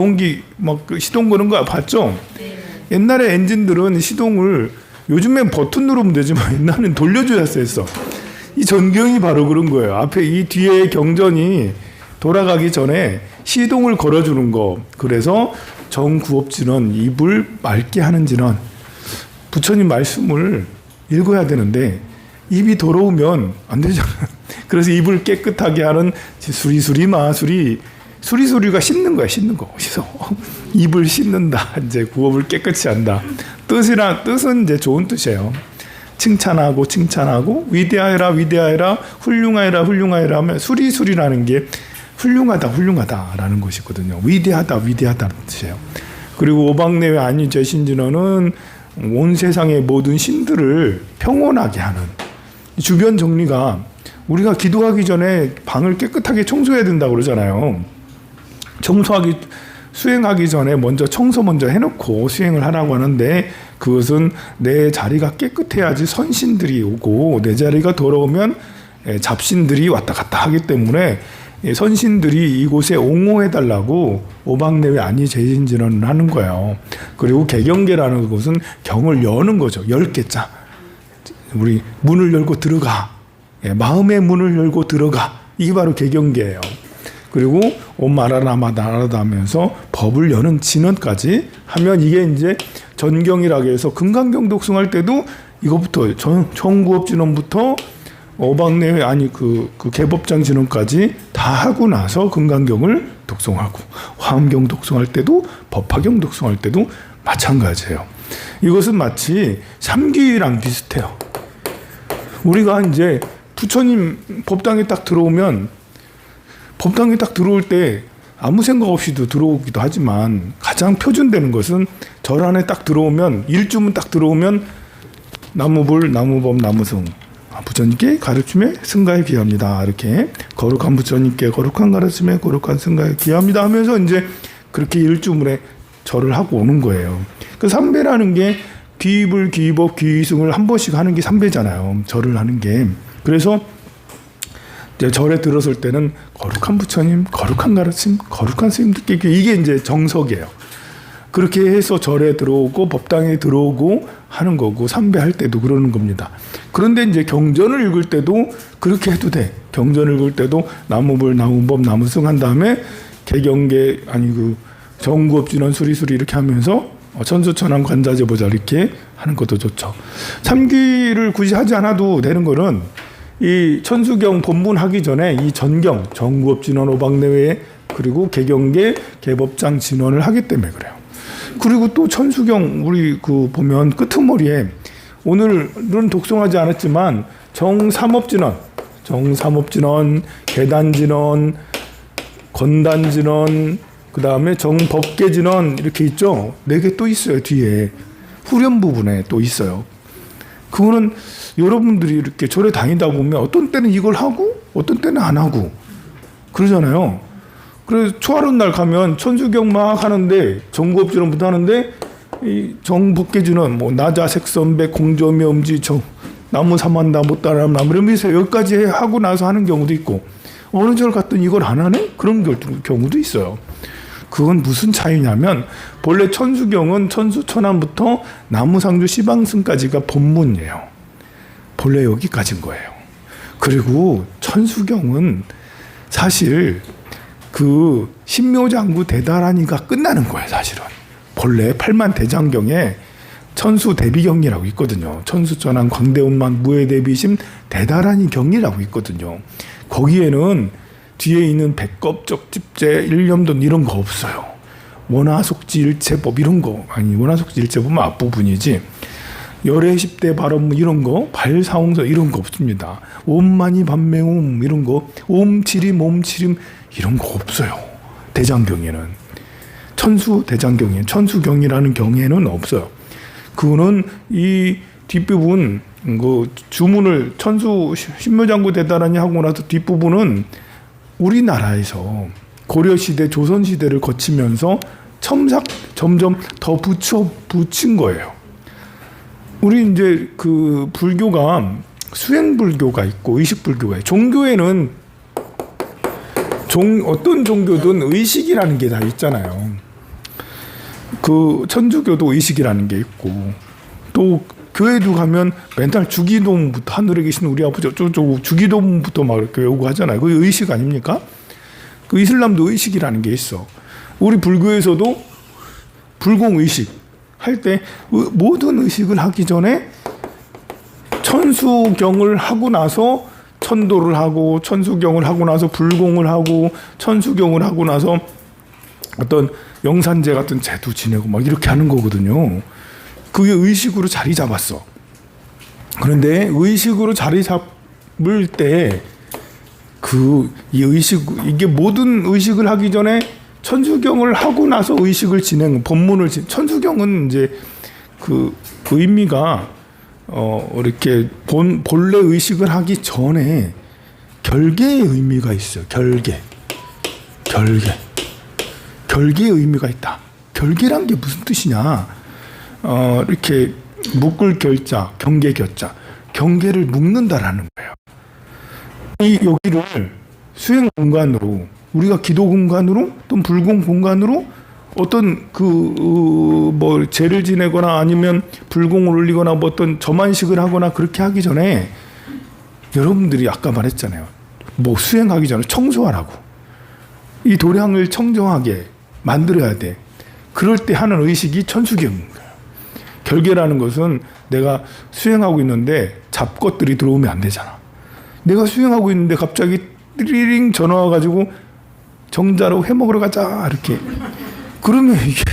공기 막 시동 거는 거 봤죠? 옛날에 엔진들은 시동을 요즘엔 버튼 누르면 되지만 옛날엔 돌려줘야 했어. 이 전경이 바로 그런 거예요. 앞에 이 뒤에 경전이 돌아가기 전에 시동을 걸어주는 거. 그래서 정구업진원 입을 맑게 하는 진원. 부처님 말씀을 읽어야 되는데 입이 더러우면 안 되잖아요. 그래서 입을 깨끗하게 하는 수리수리 마수리. 수리수리가 씻는 거야, 씻는 거. 그래서 입을 씻는다. 이제 구업을 깨끗이 한다. 뜻은 이제 좋은 뜻이에요. 칭찬하고 칭찬하고 위대하여라 위대하여라 훌륭하여라 훌륭하여라 하면 수리수리라는 게 훌륭하다 훌륭하다라는 것이거든요. 위대하다 위대하다는 뜻이에요. 그리고 오방내외 안위제신진언은 온 세상의 모든 신들을 평온하게 하는 주변 정리가 우리가 기도하기 전에 방을 깨끗하게 청소해야 된다고 그러잖아요. 수행하기 전에 먼저 청소 먼저 해놓고 수행을 하라고 하는데 그것은 내 자리가 깨끗해야지 선신들이 오고 내 자리가 더러우면 잡신들이 왔다 갔다 하기 때문에 선신들이 이곳에 옹호해달라고 오방내외 안위제신진언을 하는 거예요. 그리고 개경계라는 것은 경을 여는 거죠. 10개자. 우리 문을 열고 들어가. 마음의 문을 열고 들어가. 이게 바로 개경계예요. 그리고 옴마라나마다라다 하면서 법을 여는 진언까지 하면 이게 이제 전경이라고 해서 금강경 독송할 때도 이것부터 정구업 진언부터 오방내외 그 개법장 진언까지 다 하고 나서 금강경을 독송하고 화엄경 독송할 때도 법화경 독송할 때도 마찬가지예요. 이것은 마치 삼기랑 비슷해요. 우리가 이제 부처님 법당에 딱 들어오면 법당에 딱 들어올 때 아무 생각 없이도 들어오기도 하지만 가장 표준되는 것은 절 안에 딱 들어오면 일주문 딱 들어오면 나무불 나무법 나무승 부처님께 가르침에 승가에 기합니다. 이렇게 거룩한 부처님께 거룩한 가르침에 거룩한 승가에 기합니다 하면서 이제 그렇게 일주문에 절을 하고 오는 거예요. 그 삼배라는 게 귀불 귀법 귀승을 한 번씩 하는 게 삼배잖아요. 절을 하는 게. 그래서 절에 들었을 때는 거룩한 부처님, 거룩한 가르침, 거룩한 스님들께 이게 이제 정석이에요. 그렇게 해서 절에 들어오고 법당에 들어오고 하는 거고 삼배할 때도 그러는 겁니다. 그런데 이제 경전을 읽을 때도 그렇게 해도 돼. 경전을 읽을 때도 나무불, 나무법, 나무승 한 다음에 개경계 정구업진원 수리수리 이렇게 하면서 천수천왕 관자재보자 이렇게 하는 것도 좋죠. 삼기를 굳이 하지 않아도 되는 거는 이 천수경 본문 하기 전에 이 전경, 정구업진원 오방내외 그리고 개경계 개법장 진원을 하기 때문에 그래요. 그리고 또 천수경 우리 보면 끄트머리에 오늘은 독송하지 않았지만 정삼업진원, 계단진원, 건단진원, 그 다음에 정법계진원 이렇게 있죠. 4개 또 있어요. 뒤에 후렴 부분에 또 있어요. 그거는 여러분들이 이렇게 절에 다니다 보면 어떤 때는 이걸 하고 어떤 때는 안 하고 그러잖아요. 그래서 초하룻 날 가면 천수경 막 하는데 정구업진원부터 하는데 이 정법계진원 나자 색선배 공조미 음지 나무 사만다 못다람 나무 이러면서 여기까지 하고 나서 하는 경우도 있고 어느 절 갔더니 이걸 안 하네? 그런 경우도 있어요. 그건 무슨 차이냐면 본래 천수경은 천수천안부터 나무상주 시방승까지가 본문이에요. 본래 여기까지인 거예요. 그리고 천수경은 사실 신묘장구 대다라니가 끝나는 거예요. 사실은 본래 8만 대장경에 천수대비경이라고 있거든요. 천수천안 광대운만 무해대비심 대다라니 경이라고 있거든요. 거기에는 뒤에 있는 백겁적 집제 일념돈 이런 거 없어요. 원화속지 일체법 이런 거 원화속지 일체법은 앞부분이지 열애 10대 발언 이런 거 발사홍서 이런 거 없습니다. 옴만이 반매옴 이런 거 옴치림 이런 거 없어요. 대장경에는 천수경이라는 경에는 없어요. 그거는 이 뒷부분 주문을 천수 신묘장구 대다라니 하고 나서 뒷부분은 우리나라에서 고려시대, 조선시대를 거치면서 점점 더 붙인 거예요. 우리 이제 불교가 수행불교가 있고 의식불교가 있고 종교에는 어떤 종교든 의식이라는 게 다 있잖아요. 그 천주교도 의식이라는 게 있고, 또 교회도 가면 맨날 주기도문부터, 하늘에 계신 우리 아버지 어쩌고 주기도문부터 막 이렇게 외우고 하잖아요. 그게 의식 아닙니까? 그 이슬람도 의식이라는 게 있어. 우리 불교에서도 불공의식 할 때 모든 의식을 하기 전에 천수경을 하고 나서 천도를 하고, 천수경을 하고 나서 불공을 하고, 천수경을 하고 나서 어떤 영산제 같은 제도 지내고 막 이렇게 하는 거거든요. 그게 의식으로 자리 잡았어. 그런데 의식으로 자리 잡을 때 이 의식, 이게 모든 의식을 하기 전에 천수경을 하고 나서 의식을 법문을 천수경은 이제 그 의미가 이렇게 본래 의식을 하기 전에 결계의 의미가 있어요. 결계의 의미가 있다. 결계란 게 무슨 뜻이냐? 이렇게 묶을 결자, 경계 결자, 경계를 묶는다라는 거예요. 여기를 수행 공간으로, 우리가 기도 공간으로 또는 불공 공간으로 어떤 제를 지내거나 아니면 불공을 올리거나 뭐 어떤 점안식을 하거나 그렇게 하기 전에 여러분들이 아까 말했잖아요. 뭐 수행하기 전에 청소하라고. 이 도량을 청정하게 만들어야 돼. 그럴 때 하는 의식이 천수경인 거예요. 결계라는 것은 내가 수행하고 있는데 잡것들이 들어오면 안 되잖아. 내가 수행하고 있는데 갑자기 띠리링 전화 와가지고 정자로 회 먹으러 가자 이렇게. 그러면 이게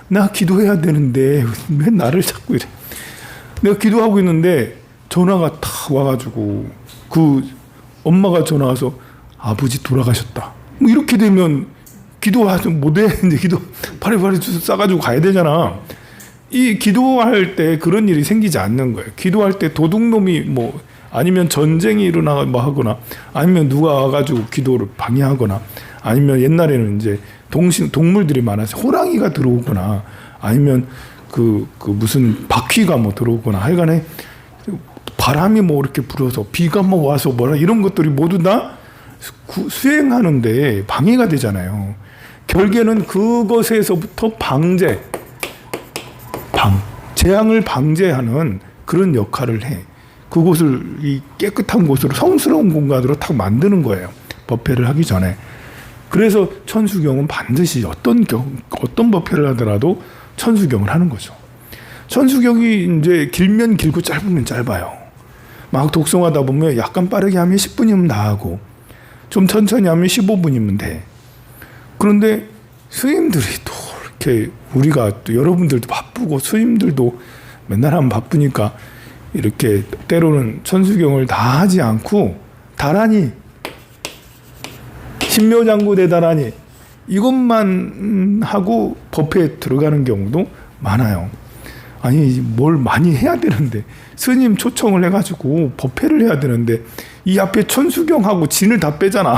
나 기도해야 되는데 왜 나를 자꾸 이래. 내가 기도하고 있는데 전화가 탁 와가지고 그 엄마가 전화 와서 아버지 돌아가셨다. 뭐 이렇게 되면 기도하지 못해. 이제 기도 파리파리 주스 싸가지고 가야 되잖아. 이 기도할 때 그런 일이 생기지 않는 거예요. 기도할 때 도둑놈이 뭐 아니면 전쟁이 일어나 뭐 하거나 아니면 누가 와가지고 기도를 방해하거나 아니면 옛날에는 이제 동물들이 많아서 호랑이가 들어오거나 아니면 무슨 바퀴가 뭐 들어오거나 하여간에 바람이 뭐 이렇게 불어서 비가 뭐 와서 뭐라 이런 것들이 모두 다 수행하는데 방해가 되잖아요. 결계는 그것에서부터 재앙을 방제하는 그런 역할을 해. 그곳을 이 깨끗한 곳으로 성스러운 공간으로 탁 만드는 거예요. 법회를 하기 전에. 그래서 천수경은 반드시 어떤 법회를 하더라도 천수경을 하는 거죠. 천수경이 이제 길면 길고 짧으면 짧아요. 막 독송하다 보면 약간 빠르게 하면 10분이면 다 하고 좀 천천히 하면 15분이면 돼. 그런데 스님들이 또 이렇게 우리가 또 여러분들도 바쁘고 스님들도 맨날 하면 바쁘니까 이렇게 때로는 천수경을 다 하지 않고 다란히 신묘장구 대다란히 이것만 하고 법회에 들어가는 경우도 많아요. 아니 뭘 많이 해야 되는데 스님 초청을 해가지고 법회를 해야 되는데 이 앞에 천수경하고 진을 다 빼잖아.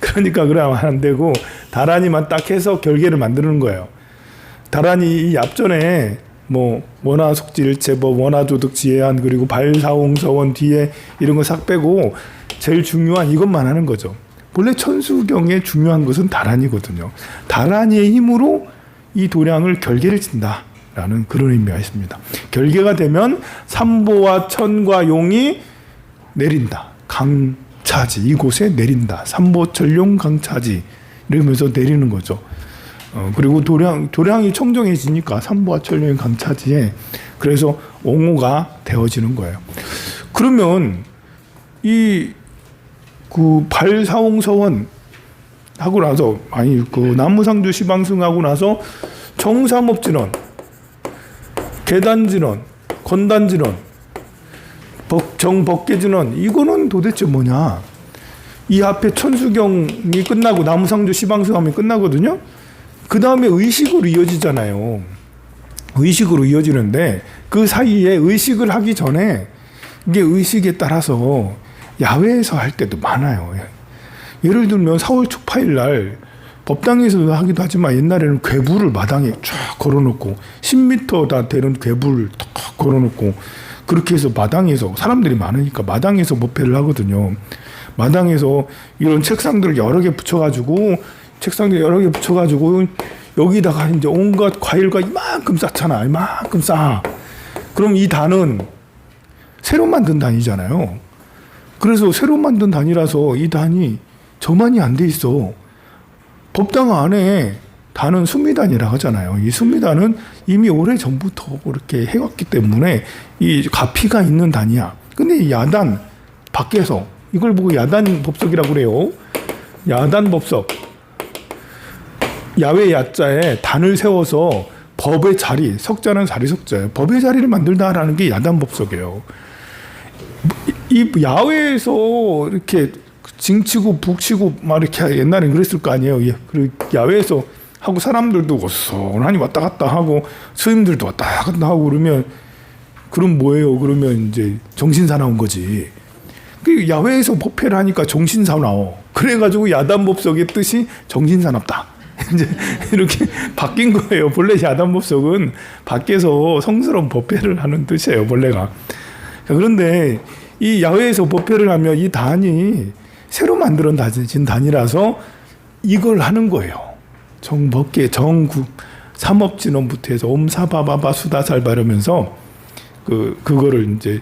그러니까 그러면 안 되고 다란히만 딱 해서 결계를 만드는 거예요. 다란히 이 앞전에 뭐 원화속지일체법, 원화조득지혜안 그리고 발사홍서원 뒤에 이런 거 싹 빼고 제일 중요한 이것만 하는 거죠. 본래 천수경의 중요한 것은 다란이거든요. 다란이의 힘으로 이 도량을 결계를 친다라는 그런 의미가 있습니다. 결계가 되면 삼보와 천과 용이 내린다. 강차지 이곳에 내린다. 삼보철용 강차지 이러면서 내리는 거죠. 그리고 도량이 청정해지니까 삼보와 철룡의 강차지에 그래서 옹호가 되어지는 거예요. 그러면 발사홍서원 하고 나서 나무상주 시방승하고 나서 정삼업진원, 계단진원, 건단진원, 정법계진원 이거는 도대체 뭐냐? 이 앞에 천수경이 끝나고 나무상주 시방승하면 끝나거든요. 그 다음에 의식으로 이어지잖아요. 의식으로 이어지는데 그 사이에 의식을 하기 전에 이게 의식에 따라서 야외에서 할 때도 많아요. 예를 들면 4월 초파일 날 법당에서도 하기도 하지만 옛날에는 괴불을 마당에 쫙 걸어놓고 10m 다 되는 괴불을 탁 걸어놓고 그렇게 해서 마당에서 사람들이 많으니까 마당에서 법회를 하거든요. 마당에서 이런 책상들을 여러 개 붙여가지고 여기다가 이제 온갖 과일과 이만큼 쌓잖아. 이만큼 쌓아. 그럼 이 단은 새로 만든 단이잖아요. 그래서 새로 만든 단이라서 이 단이 저만이 안 돼 있어. 법당 안에 단은 순미단이라고 하잖아요. 이 순미단은 이미 오래 전부터 그렇게 해왔기 때문에 이 가피가 있는 단이야. 근데 이 야단 밖에서 이걸 보고 야단 법석이라고 그래요. 야단 법석. 야외 야자에 단을 세워서 법의 자리, 석자는 자리 석자예요. 법의 자리를 만들다라는 게 야단 법석이에요. 이 야외에서 이렇게 징치고 북치고 막 이렇게 옛날엔 그랬을 거 아니에요. 그리고 야외에서 하고 사람들도 어수선하니 왔다 갔다 하고 스님들도 왔다 갔다 하고 그럼 뭐예요? 그러면 이제 정신사나운 거지. 그 야외에서 법회를 하니까 정신사나워. 그래가지고 야단법석의 뜻이 정신사납다. 이제 이렇게 바뀐 거예요. 본래 야단법석은 밖에서 성스러운 법회를 하는 뜻이에요. 본래가. 그런데 이 야외에서 법회를 하면 이 단이 새로 만들어진 단이라서 이걸 하는 거예요. 정법계 정구 삼업진원부터 해서 옴사바바바 수다살바 이러면서 그거를 이제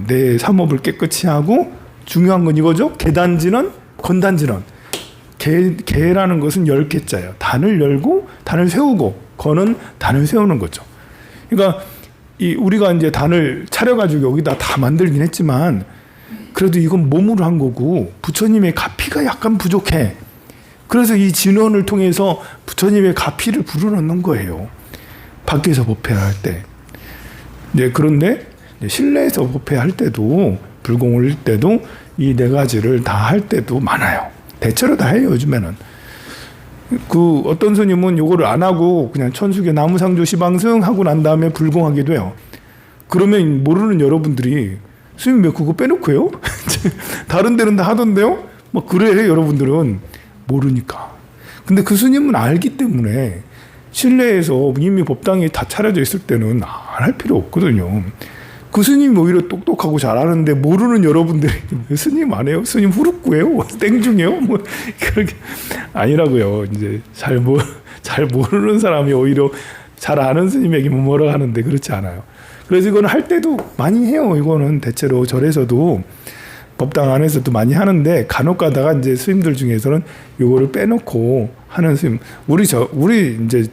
내 삼업을 깨끗이 하고 중요한 건 이거죠. 계단진원, 건단진원. 계라는 것은 10개자예요. 단을 열고 단을 세우고 건은 단을 세우는 거죠. 그러니까 우리가 이제 단을 차려가지고 여기다 다 만들긴 했지만 그래도 이건 몸으로 한 거고 부처님의 가피가 약간 부족해. 그래서 이 진원을 통해서 부처님의 가피를 불어넣는 거예요. 밖에서 법회할 때. 네, 그런데 실내에서 법회할 때도 불공을 할 때도 이 4가지를 다 할 때도 많아요. 대체로 다 해요, 요즘에는. 어떤 스님은 요거를 안 하고 그냥 천수교 나무상조 시방승 하고 난 다음에 불공하기도 해요. 그러면 모르는 여러분들이 스님 왜 그거 빼놓고 해요? 다른 데는 다 하던데요? 뭐 그래, 여러분들은 모르니까. 근데 그 스님은 알기 때문에 실내에서 이미 법당이 다 차려져 있을 때는 안 할 필요 없거든요. 그 스님이 오히려 똑똑하고 잘하는데 모르는 여러분들이 왜 스님 안 해요? 스님 후루꾸예요? 땡중이에요? 뭐 그렇게 아니라고요. 이제 잘 모르는 사람이 오히려 잘 아는 스님에게 뭐라 하는데 그렇지 않아요. 그래서 이거는 할 때도 많이 해요. 이거는 대체로 절에서도 법당 안에서도 많이 하는데 간혹 가다가 이제 스님들 중에서는 요거를 빼놓고 하는 스님. 우리 이제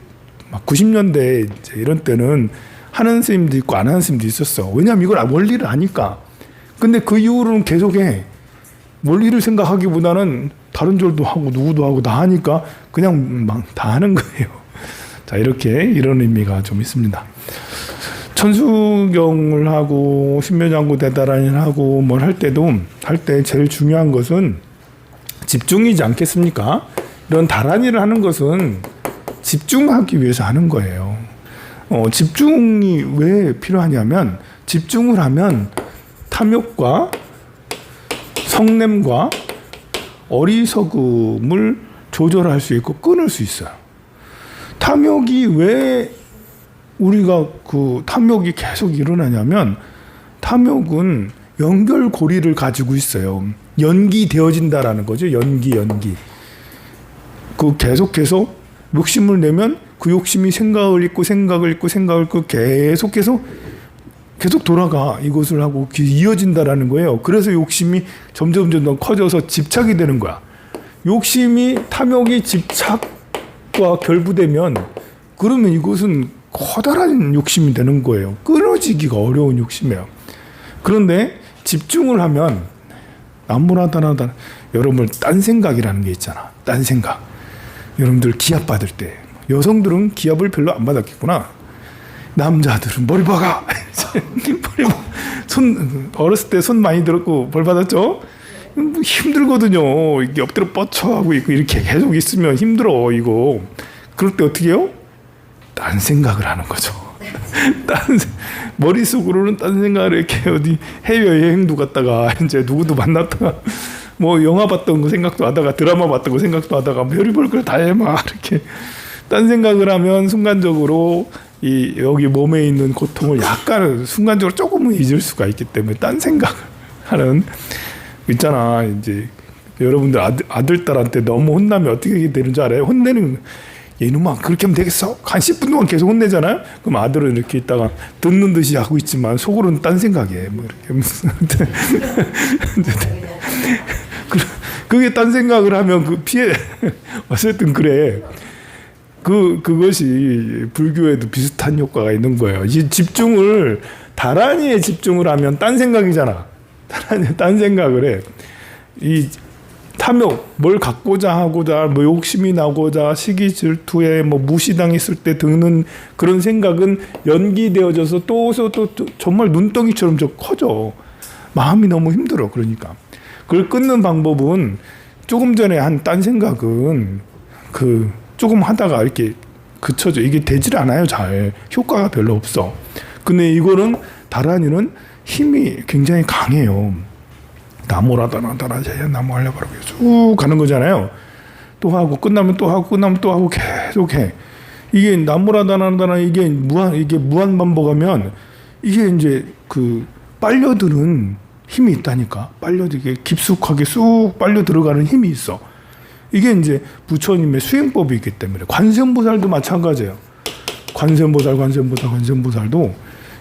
막 90년대 이제 이런 때는 하는 스님도 있고 안 하는 스님도 있었어. 왜냐하면 이걸 원리를 아니까. 근데 그 이후로는 계속해. 원리를 생각하기보다는 다른 절도 하고 누구도 하고 다 하니까 그냥 막 다 하는 거예요. 자, 이런 의미가 좀 있습니다. 천수경을 하고 신묘장구 대다란을 하고 뭘 할 때 제일 중요한 것은 집중이지 않겠습니까? 이런 다란이를 하는 것은 집중하기 위해서 하는 거예요. 집중이 왜 필요하냐면 집중을 하면 탐욕과 성냄과 어리석음을 조절할 수 있고 끊을 수 있어요. 탐욕이 왜 우리가 탐욕이 계속 일어나냐면 탐욕은 연결고리를 가지고 있어요. 연기되어진다라는 거죠. 연기. 계속해서 욕심을 내면 그 욕심이 생각을 잊고 계속해서 계속 돌아가. 이것을 하고 이어진다라는 거예요. 그래서 욕심이 점점 더 커져서 집착이 되는 거야. 탐욕이 집착과 결부되면 그러면 이것은 커다란 욕심이 되는 거예요. 끊어지기가 어려운 욕심이에요. 그런데 집중을 하면 남무라다나다 여러분 딴 생각이라는 게 있잖아. 딴 생각. 여러분들 기합 받을 때 여성들은 기합을 별로 안 받았겠구나. 남자들은 머리 박아. 어렸을 때 손 많이 들었고 벌 받았죠? 힘들거든요. 이게 엎드려 뻗쳐하고 이렇게 계속 있으면 힘들어 이거. 그럴 때 어떻게 해요? 딴 생각을 하는 거죠. 머릿속으로는 딴 생각을 이렇게 어디 해외여행도 갔다가 이제 누구도 만났다가 뭐 영화 봤던 거 생각도 하다가 드라마 봤던 거 생각도 하다가 별의별 걸 다 해 막 이렇게 딴 생각을 하면 순간적으로 여기 몸에 있는 고통을 약간 순간적으로 조금은 잊을 수가 있기 때문에 딴 생각을 하는 있잖아. 이제 여러분들 아들 딸한테 너무 혼나면 어떻게 되는 줄 알아요? 혼내는 이놈아 그렇게 하면 되겠어? 한 10분 동안 계속 혼내잖아요. 그럼 아들은 이렇게 있다가 듣는 듯이 하고 있지만 속으로는 딴 생각해. 뭐 이렇게 무슨 그게 딴 생각을 하면 그 피해 어쨌든 그래. 그것이 불교에도 비슷한 효과가 있는 거예요. 이 집중을 다란이에 집중을 하면 딴 생각이잖아. 다란이 딴 생각을 해. 이 탐욕, 뭘 갖고자 하고자, 뭐 욕심이 나고자, 시기 질투에 뭐 무시당했을 때 드는 그런 생각은 연기되어져서 또 정말 눈덩이처럼 저 커져. 마음이 너무 힘들어. 그러니까 그걸 끊는 방법은 조금 전에 한 딴 생각은 조금 하다가 이렇게 그쳐져. 이게 되질 않아요. 잘 효과가 별로 없어. 근데 이거는 다란이는 힘이 굉장히 강해요. 나무라다나다라 나무 하려고 쭉 가는 거잖아요. 또 하고 끝나면 또 하고 끝나면 또 하고 계속해. 이게 나무라다나다라 이게 무한 반복하면 이게 이제 빨려드는 힘이 있다니까. 빨려들게 깊숙하게 쑥 빨려 들어가는 힘이 있어. 이게 이제 부처님의 수행법이 있기 때문에 관세음보살도 마찬가지예요. 관세음보살도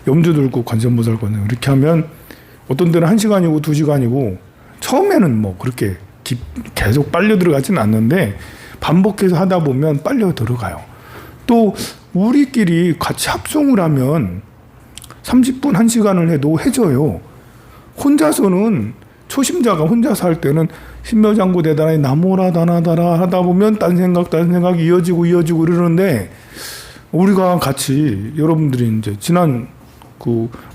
염주 들고 관세음보살 이렇게 하면 어떤 때는 1시간이고 2시간이고 처음에는 뭐 그렇게 계속 빨려 들어가지는 않는데 반복해서 하다 보면 빨려 들어가요. 또 우리끼리 같이 합송을 하면 30분 1시간을 해도 해져요. 혼자서는 초심자가 혼자서 할 때는 신묘장구 대단하니 나무라다나다라 하다 보면 딴 생각 이어지고 이러는데 우리가 같이 여러분들이 이제 지난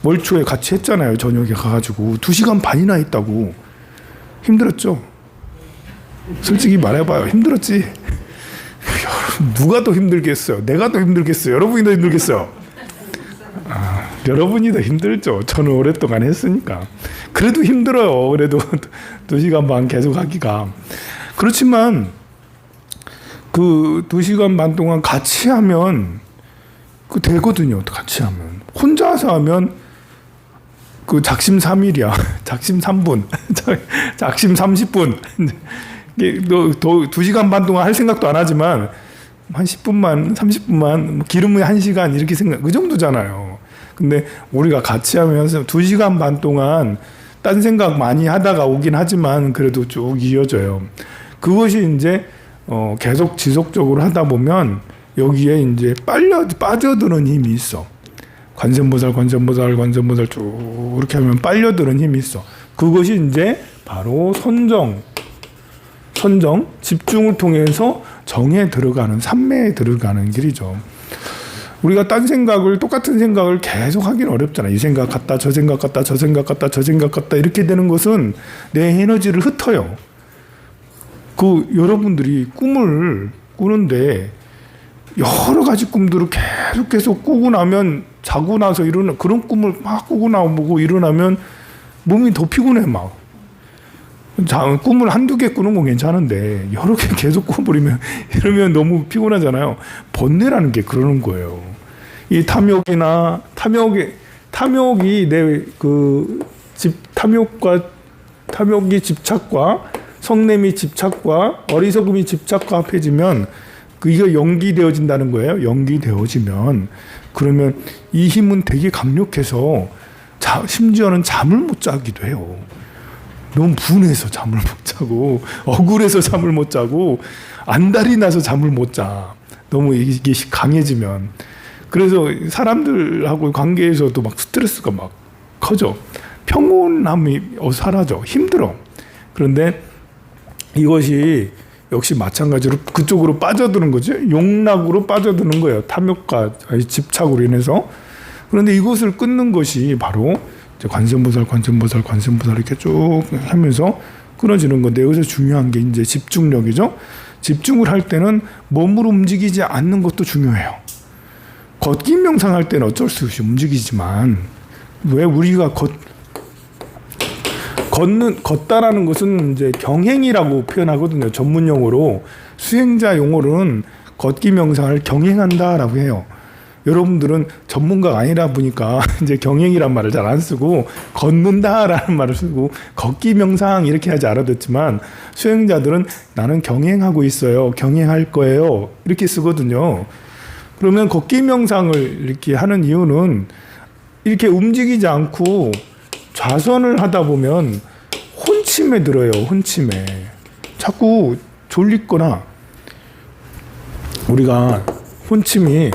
월초에 같이 했잖아요. 저녁에 가가지고 2시간 반이나 했다고. 힘들었죠? 솔직히 말해봐요. 힘들었지? 누가 더 힘들겠어요? 내가 더 힘들겠어요? 여러분이 더 힘들겠어요? 여러분이 더 힘들죠. 저는 오랫동안 했으니까. 그래도 힘들어요. 그래도 2시간 반 계속 하기가. 그렇지만 2시간 반 동안 같이 하면 되거든요. 같이 하면. 혼자서 하면 작심 3일이야. 작심 3분. 작심 30분. 너 2시간 반 동안 할 생각도 안 하지만 한 10분만 30분만 기름이 1시간 이렇게 그 정도잖아요. 근데 우리가 같이 하면서 2시간 반 동안 딴 생각 많이 하다가 오긴 하지만 그래도 쭉 이어져요. 그것이 이제 계속 지속적으로 하다 보면 여기에 이제 빠져드는 힘이 있어. 관세음보살 쭉 이렇게 하면 빨려드는 힘이 있어. 그것이 이제 바로 선정, 집중을 통해서 정에 들어가는, 삼매에 들어가는 길이죠. 우리가 똑같은 생각을 계속 하기는 어렵잖아요. 이 생각 같다, 저 생각 같다, 저 생각 같다, 저 생각 같다 이렇게 되는 것은 내 에너지를 흩어요. 여러분들이 꿈을 꾸는데 여러 가지 꿈들을 계속 꾸고 나면 자고 나서 일어나 그런 꿈을 막 꾸고 나오고 일어나면 몸이 더 피곤해 막. 꿈을 한두 개 꾸는 건 괜찮은데 여러 개 계속 꾸버리면 이러면 너무 피곤하잖아요. 번뇌라는 게 그러는 거예요. 이 탐욕이 내 탐욕이 집착과 성냄이 집착과 어리석음이 집착과 합해지면 이거 연기되어진다는 거예요. 연기되어지면 그러면 이 힘은 되게 강력해서 심지어는 잠을 못 자기도 해요. 너무 분해서 잠을 못 자고 억울해서 잠을 못 자고 안달이 나서 잠을 못 자. 너무 이게 강해지면. 그래서 사람들하고 관계에서도 막 스트레스가 막 커져. 평온함이 사라져. 힘들어. 그런데 이것이 역시 마찬가지로 그쪽으로 빠져드는 거죠. 용락으로 빠져드는 거예요. 탐욕과 집착으로 인해서. 그런데 이것을 끊는 것이 바로 관세음보살 이렇게 쭉 하면서 끊어지는 건데 여기서 중요한 게 이제 집중력이죠. 집중을 할 때는 몸으로 움직이지 않는 것도 중요해요. 걷기 명상할 때는 어쩔 수 없이 움직이지만 왜 우리가 걷다라는 것은 이제 경행이라고 표현하거든요. 전문 용어로 수행자 용어로는 걷기 명상을 경행한다라고 해요. 여러분들은 전문가가 아니라 보니까 이제 경행이란 말을 잘 안 쓰고 걷는다라는 말을 쓰고 걷기 명상 이렇게 하지 알아듣지만 수행자들은 나는 경행하고 있어요. 경행할 거예요. 이렇게 쓰거든요. 그러면 걷기 명상을 이렇게 하는 이유는 이렇게 움직이지 않고 좌선을 하다 보면 혼침에 들어요. 혼침에. 자꾸 졸리거나 우리가 혼침은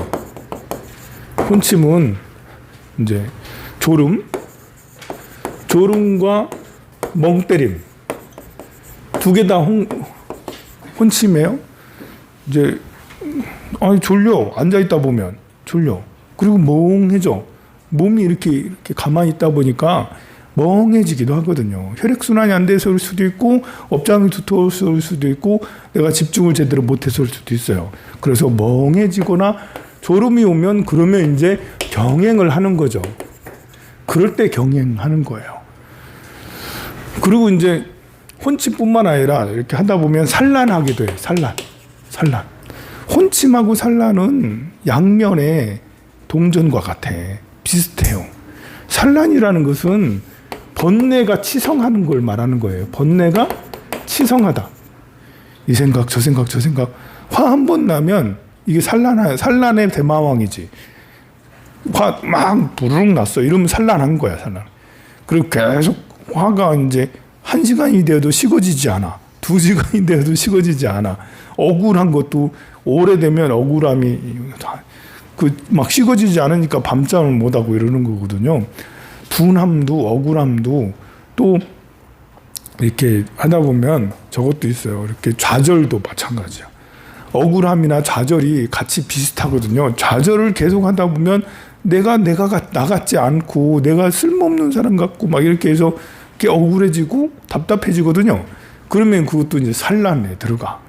이제 졸음과 멍때림 두 개 다 혼침이에요. 이제 졸려. 앉아 있다 보면 졸려. 그리고 멍해져. 몸이 이렇게 가만히 있다 보니까 멍해지기도 하거든요. 혈액순환이 안 돼서일 수도 있고 업장이 두터워서일 수도 있고 내가 집중을 제대로 못해서일 수도 있어요. 그래서 멍해지거나 졸음이 오면 그러면 이제 경행을 하는 거죠. 그럴 때 경행하는 거예요. 그리고 이제 혼침뿐만 아니라 이렇게 하다 보면 산란하기도 해요. 산란. 혼침하고 산란은 양면의 동전과 같아. 비슷해요. 산란이라는 것은 번뇌가 치성하는 걸 말하는 거예요. 번뇌가 치성하다. 이 생각, 저 생각, 저 생각. 화 한 번 나면 이게 산란의 대마왕이지. 화 막 부르륵 났어. 이러면 산란한 거야, 산란. 그리고 계속 화가 이제 1시간이 되어도 식어지지 않아. 2시간이 되어도 식어지지 않아. 억울한 것도 오래되면 억울함이 막 식어지지 않으니까 밤잠을 못 하고 이러는 거거든요. 분함도 억울함도 또 이렇게 하다 보면 저것도 있어요. 이렇게 좌절도 마찬가지야. 억울함이나 좌절이 같이 비슷하거든요. 좌절을 계속 하다 보면 내가 나같지 않고 내가 쓸모없는 사람 같고 막 이렇게 해서 이렇게 억울해지고 답답해지거든요. 그러면 그것도 이제 산란에 들어가.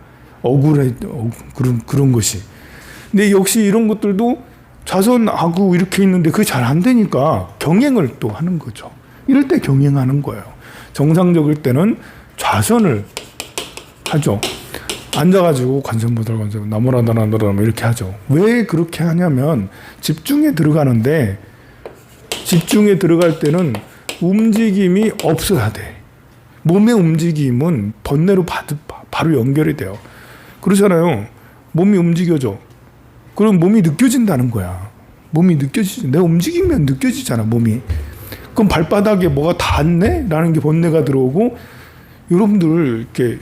그런 것이. 근데 역시 이런 것들도 좌선하고 이렇게 있는데 그게 잘 안 되니까 경행을 또 하는 거죠. 이럴 때 경행하는 거예요. 정상적일 때는 좌선을 하죠. 앉아가지고 관세음보살 나무라다나 이렇게 하죠. 왜 그렇게 하냐면 집중에 들어가는데 집중에 들어갈 때는 움직임이 없어야 돼. 몸의 움직임은 번뇌로 바로 연결이 돼요. 그러잖아요. 몸이 움직여져. 그럼 몸이 느껴진다는 거야. 몸이 느껴지지. 내가 움직이면 느껴지잖아, 몸이. 그럼 발바닥에 뭐가 닿네? 라는 게 번뇌가 들어오고, 여러분들, 이렇게,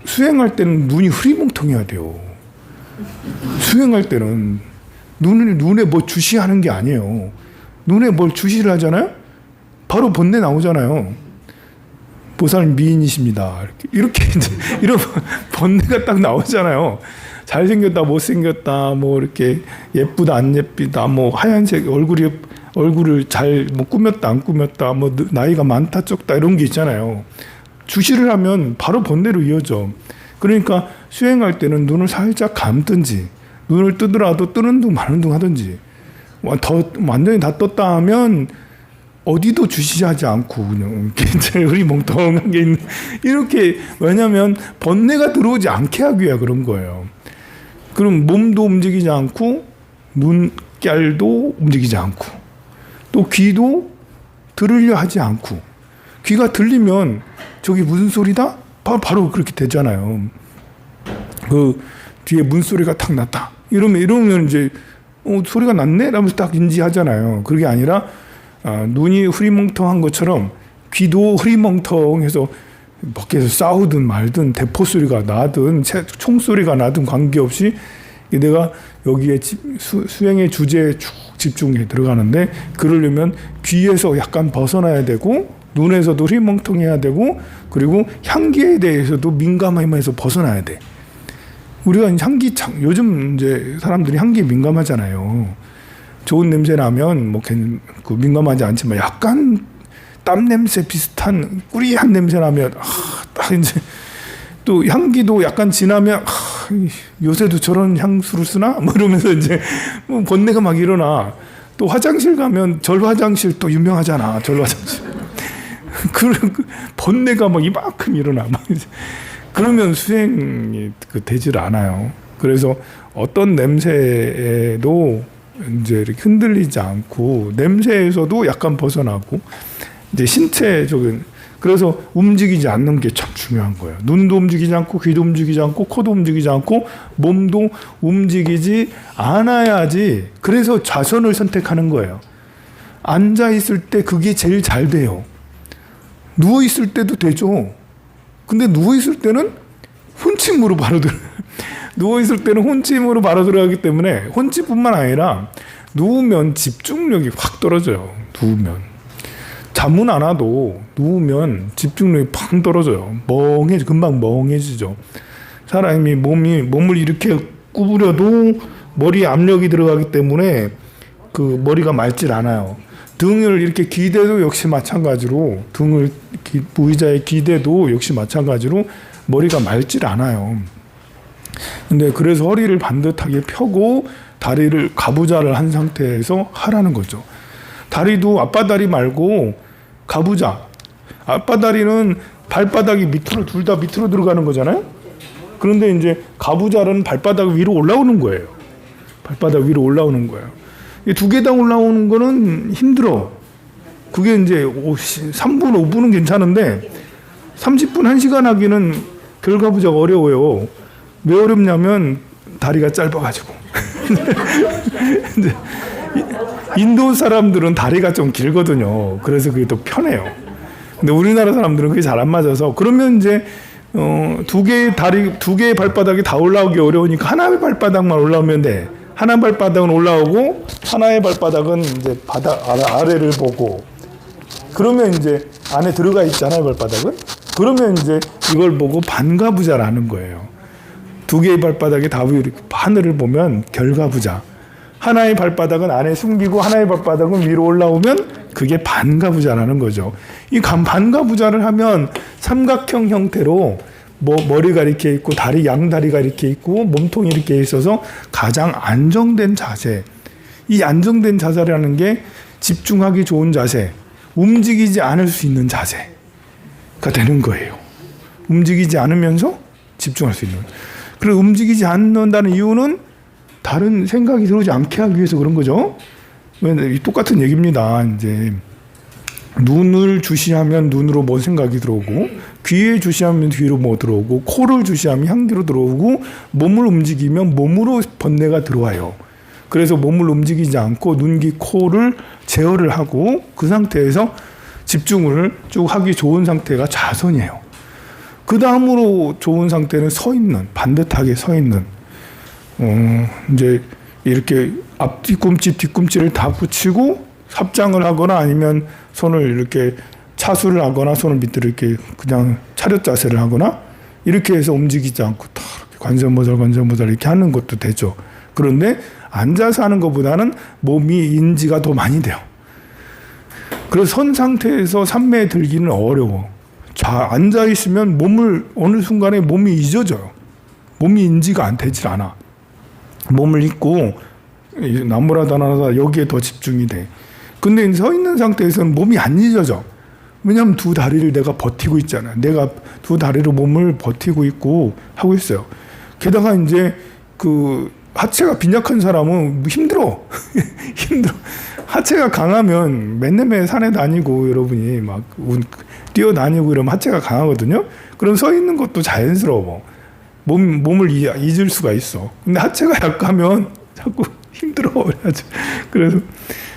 수행할 때는 눈이 흐리멍텅해야 돼요. 수행할 때는 눈에 뭐 주시하는 게 아니에요. 눈에 뭘 주시를 하잖아요? 바로 번뇌 나오잖아요. 보살님 미인이십니다. 이렇게 이런 번뇌가 딱 나오잖아요. 잘생겼다, 못생겼다, 뭐, 이렇게, 예쁘다, 안 예쁘다, 뭐, 하얀색, 얼굴을 잘, 뭐, 꾸몄다, 안 꾸몄다, 뭐, 나이가 많다, 적다, 이런 게 있잖아요. 주시를 하면 바로 번뇌로 이어져. 그러니까 수행할 때는 눈을 살짝 감든지, 눈을 뜨더라도 뜨는 둥, 마는 둥 하든지, 완전히 다 떴다 하면, 어디도 주시하지 않고 그냥 굉장히 흐리멍텅하게 있는 이렇게 왜냐하면 번뇌가 들어오지 않게 하기 위해 그런 거예요. 그럼 몸도 움직이지 않고 눈깔도 움직이지 않고 또 귀도 들으려 하지 않고 귀가 들리면 저기 무슨 소리다? 바로 그렇게 되잖아요. 그 뒤에 문소리가 탁 났다. 이러면 이제 소리가 났네? 라면서 딱 인지하잖아요. 그게 아니라 눈이 흐리멍텅한 것처럼 귀도 흐리멍텅해서 밖에서 싸우든 말든 대포 소리가 나든 총소리가 나든 관계없이 내가 여기에 수행의 주제에 쭉 집중해 들어가는데 그러려면 귀에서 약간 벗어나야 되고 눈에서도 흐리멍텅해야 되고 그리고 향기에 대해서도 민감해서 벗어나야 돼. 우리가 요즘 이제 사람들이 향기에 민감하잖아요. 좋은 냄새 나면 뭐 민감하지 않지만 약간 땀 냄새 비슷한 꾸리한 냄새 나면 딱 이제 또 향기도 약간 진하면 요새도 저런 향수를 쓰나 뭐 이러면서 이제 뭐 번뇌가 막 일어나. 또 화장실 가면 절 화장실 또 유명하잖아. 절 화장실. 그 번뇌가 막 이만큼 일어나. 막 이제 그러면 수행이 되질 않아요. 그래서 어떤 냄새에도 이제 이렇게 흔들리지 않고 냄새에서도 약간 벗어나고 이제 신체적인 그래서 움직이지 않는 게 참 중요한 거예요. 눈도 움직이지 않고 귀도 움직이지 않고 코도 움직이지 않고 몸도 움직이지 않아야지. 그래서 좌선을 선택하는 거예요. 앉아 있을 때 그게 제일 잘 돼요. 누워 있을 때도 되죠. 근데 누워 있을 때는 혼침으로 바로 들어요. 누워 있을 때는 혼침으로 바로 들어가기 때문에 혼침뿐만 아니라 누우면 집중력이 확 떨어져요. 누우면. 잠은 안 와도 누우면 집중력이 팍 떨어져요. 금방 멍해지죠. 사람이 몸을 이렇게 구부려도 머리에 압력이 들어가기 때문에 그 머리가 맑질 않아요. 등을 이렇게 기대도 역시 마찬가지로 의자에 기대도 역시 마찬가지로 머리가 맑질 않아요. 근데 그래서 허리를 반듯하게 펴고 다리를 가부좌를 한 상태에서 하라는 거죠. 다리도 앞바다리 말고 가부좌. 앞바다리는 발바닥이 밑으로 둘 다 밑으로 들어가는 거잖아요. 그런데 이제 가부좌는 발바닥 위로 올라오는 거예요. 발바닥 위로 올라오는 거예요. 두 개 다 올라오는 거는 힘들어. 그게 이제 3분, 5분은 괜찮은데 30분, 1시간 하기는 결가부좌가 어려워요. 왜 어렵냐면 다리가 짧아가지고. 인도 사람들은 다리가 좀 길거든요. 그래서 그게 더 편해요. 근데 우리나라 사람들은 그게 잘 안 맞아서 그러면 이제 두 개의 발바닥이 다 올라오기 어려우니까 하나의 발바닥만 올라오면 돼. 하나 발바닥은 올라오고 하나의 발바닥은 이제 바닥 아래를 보고 그러면 이제 안에 들어가 있잖아요, 발바닥은. 그러면 이제 이걸 보고 반가부좌라는 거예요. 두 개의 발바닥이 다 이렇게 하늘을 보면 결가부좌. 하나의 발바닥은 안에 숨기고 하나의 발바닥은 위로 올라오면 그게 반가부좌라는 거죠. 이 반가부좌를 하면 삼각형 형태로 머리가 이렇게 있고 양다리가 이렇게 있고 몸통이 이렇게 있어서 가장 안정된 자세. 이 안정된 자세라는 게 집중하기 좋은 자세, 움직이지 않을 수 있는 자세가 되는 거예요. 움직이지 않으면서 집중할 수 있는. 그리고 움직이지 않는다는 이유는 다른 생각이 들어오지 않게 하기 위해서 그런 거죠. 똑같은 얘기입니다. 이제 눈을 주시하면 눈으로 뭐 생각이 들어오고, 귀에 주시하면 귀로 뭐 들어오고, 코를 주시하면 향기로 들어오고, 몸을 움직이면 몸으로 번뇌가 들어와요. 그래서 몸을 움직이지 않고 눈, 귀, 코를 제어를 하고 그 상태에서 집중을 쭉 하기 좋은 상태가 좌선이에요. 그 다음으로 좋은 상태는 반듯하게 서 있는. 이제 이렇게 앞 뒤꿈치, 뒤꿈치를 다 붙이고 합장을 하거나 아니면 손을 이렇게 차수를 하거나 손을 밑으로 이렇게 그냥 차렷 자세를 하거나 이렇게 해서 움직이지 않고 다 관세음보살 이렇게 하는 것도 되죠. 그런데 앉아서 하는 것보다는 몸이 인지가 더 많이 돼요. 그래서 선 상태에서 삼매에 들기는 어려워. 앉아 있으면 어느 순간에 몸이 잊어져요. 몸이 인지가 안 되질 않아. 몸을 잊고 나무라다나다 여기에 더 집중이 돼. 근데 서 있는 상태에서는 몸이 안 잊어져. 왜냐하면 두 다리를 내가 버티고 있잖아. 내가 두 다리로 몸을 버티고 있고 하고 있어요. 게다가 이제 그 하체가 빈약한 사람은 힘들어. 힘들어. 하체가 강하면 맨날 산에 다니고 여러분이 막 뛰어다니고 이러면 하체가 강하거든요. 그럼 서 있는 것도 자연스러워. 몸을 잊을 수가 있어. 근데 하체가 약하면 자꾸 힘들어. 그래서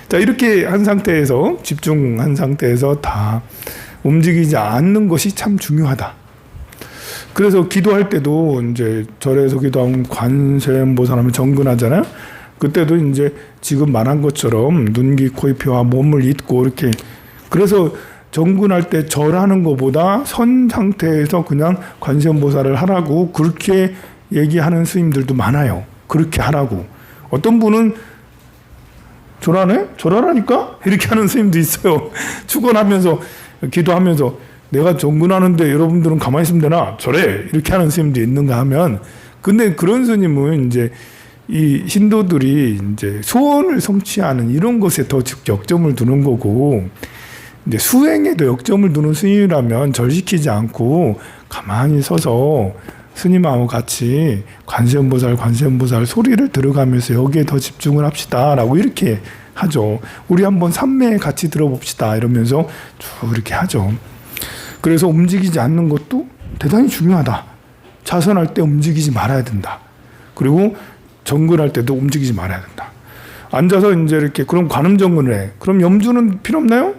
자, 이렇게 한 상태에서 집중한 상태에서 다 움직이지 않는 것이 참 중요하다. 그래서 기도할 때도 이제 절에서 기도하면 관세음보살 하면 정근하잖아요. 그때도 이제 지금 말한 것처럼 눈, 귀, 코, 뼈와 몸을 잊고 이렇게. 그래서 정근할 때 절하는 것보다 선 상태에서 그냥 관세음보살을 하라고 그렇게 얘기하는 스님들도 많아요. 그렇게 하라고. 어떤 분은 절하라니까? 이렇게 하는 스님도 있어요. 축원하면서 기도하면서 내가 정근하는데 여러분들은 가만히 있으면 되나? 절해! 이렇게 하는 스님도 있는가 하면, 근데 그런 스님은 이제 이 신도들이 이제 소원을 성취하는 이런 것에 더 역점을 두는 거고, 이제 수행에도 역점을 두는 스님이라면 절시키지 않고 가만히 서서 스님하고 같이 관세음보살 소리를 들어가면서 여기에 더 집중을 합시다라고 이렇게 하죠. 우리 한번 삼매 같이 들어봅시다 이러면서 쭉 이렇게 하죠. 그래서 움직이지 않는 것도 대단히 중요하다. 자선할 때 움직이지 말아야 된다. 그리고 정근할 때도 움직이지 말아야 된다. 앉아서 이제 이렇게 그럼 관음정근을 해. 그럼 염주는 필요 없나요?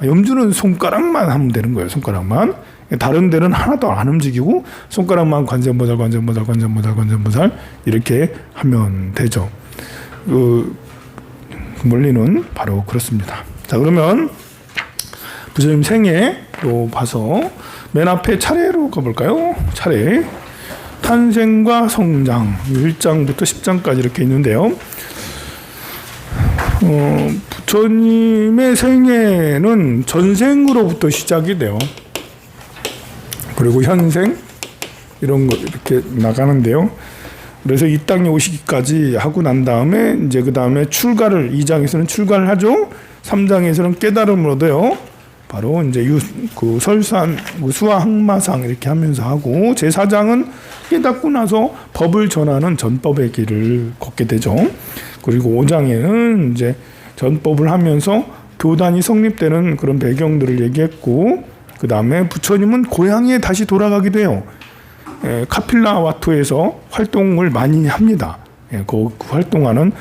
염주는 손가락만 하면 되는 거예요. 손가락만. 다른 데는 하나도 안 움직이고 손가락만 관세음보살 이렇게 하면 되죠. 그 원리는 바로 그렇습니다. 자, 그러면 부처님 생애로 봐서 맨 앞에 차례로 가볼까요? 차례. 탄생과 성장 1장부터 10장까지 이렇게 있는데요. 부처님의 생애는 전생으로부터 시작이 돼요. 그리고 현생 이런 거 이렇게 나가는데요. 그래서 이 땅에 오시기까지 하고 난 다음에 이제 그 다음에 출가를 2장에서는 출가를 하죠. 3장에서는 깨달음을 얻어요. 바로 이제 그 설산 수화 항마상 이렇게 하면서 하고 제 4장은 깨닫고 나서 법을 전하는 전법의 길을 걷게 되죠. 그리고 5장에는 이제 전법을 하면서 교단이 성립되는 그런 배경들을 얘기했고 그 다음에 부처님은 고향에 다시 돌아가기도 해요. 카필라와토에서 활동을 많이 합니다. 그 활동하는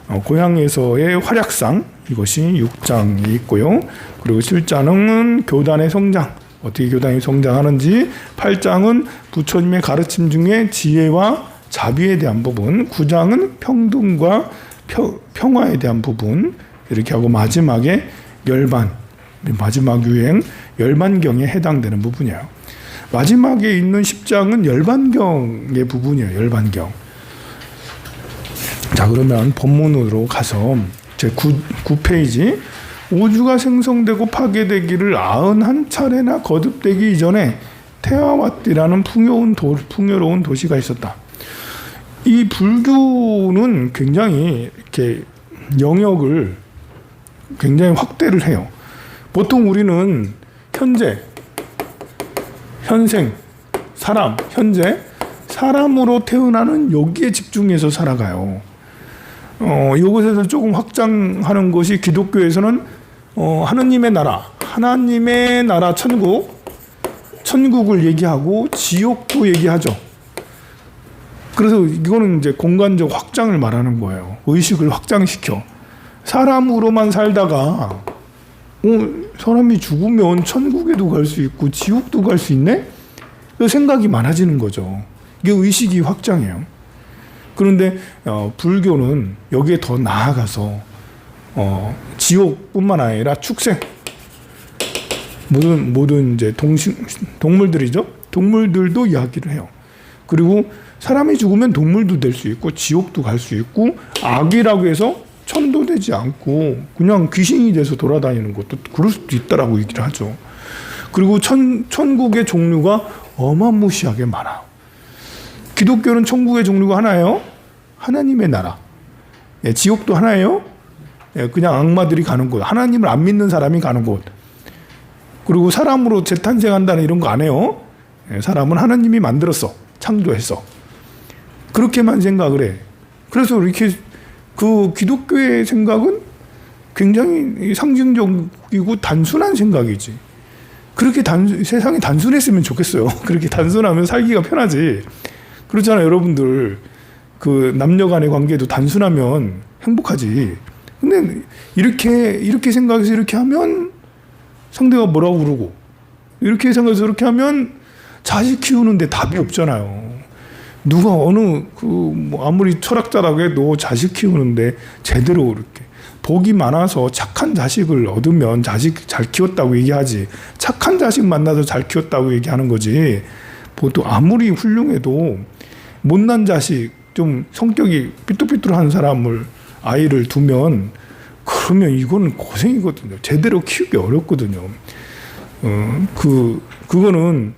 고향에서의 활약상 이것이 6장이 있고요. 그리고 7장은 교단의 성장, 어떻게 교단이 성장하는지, 8장은 부처님의 가르침 중에 지혜와 자비에 대한 부분, 9장은 평등과 평화에 대한 부분 이렇게 하고 마지막에 열반, 마지막 유행 열반경에 해당되는 부분이에요. 마지막에 있는 10장은 열반경의 부분이에요. 열반경. 자, 그러면 본문으로 가서 제 9페이지 우주가 생성되고 파괴되기를 91차례나 거듭되기 이전에 테아와띠라는 풍요로운 도시가 있었다. 이 불교는 굉장히 이렇게 영역을 굉장히 확대를 해요. 보통 우리는 현재, 현생, 사람, 현재, 사람으로 태어나는 여기에 집중해서 살아가요. 이것에서 조금 확장하는 것이 기독교에서는 하느님의 나라, 천국을 얘기하고 지옥도 얘기하죠. 그래서 이거는 이제 공간적 확장을 말하는 거예요. 의식을 확장시켜. 사람으로만 살다가 사람이 죽으면 천국에도 갈 수 있고 지옥도 갈 수 있네? 그 생각이 많아지는 거죠. 이게 의식이 확장해요. 그런데 불교는 여기에 더 나아가서 지옥뿐만 아니라 축생, 모든 이제 동물들이죠. 동물들도 이야기를 해요. 그리고 사람이 죽으면 동물도 될 수 있고 지옥도 갈 수 있고 악이라고 해서 천도되지 않고 그냥 귀신이 돼서 돌아다니는 것도 그럴 수도 있다라고 얘기를 하죠. 그리고 천국의 종류가 어마무시하게 많아. 기독교는 천국의 종류가 하나예요. 하나님의 나라. 지옥도 하나예요. 그냥 악마들이 가는 곳. 하나님을 안 믿는 사람이 가는 곳. 그리고 사람으로 재탄생한다는 이런 거 안 해요. 사람은 하나님이 만들었어. 창조했어. 그렇게만 생각을 해. 그래서 이렇게 그 기독교의 생각은 굉장히 상징적이고 단순한 생각이지. 그렇게 세상이 단순했으면 좋겠어요. 그렇게 단순하면 살기가 편하지. 그렇잖아요, 여러분들. 그 남녀 간의 관계도 단순하면 행복하지. 근데 이렇게 생각해서 이렇게 하면 상대가 뭐라고 그러고, 이렇게 생각해서 이렇게 하면 자식 키우는데 답이 없잖아요. 누가 아무리 철학자라고 해도 자식 키우는데 제대로 이렇게 복이 많아서 착한 자식을 얻으면 자식 잘 키웠다고 얘기하지. 착한 자식 만나서 잘 키웠다고 얘기하는 거지. 보통 아무리 훌륭해도 못난 자식, 좀 성격이 삐뚤삐뚤한 아이를 두면 그러면 이거는 고생이거든요. 제대로 키우기 어렵거든요. 그거는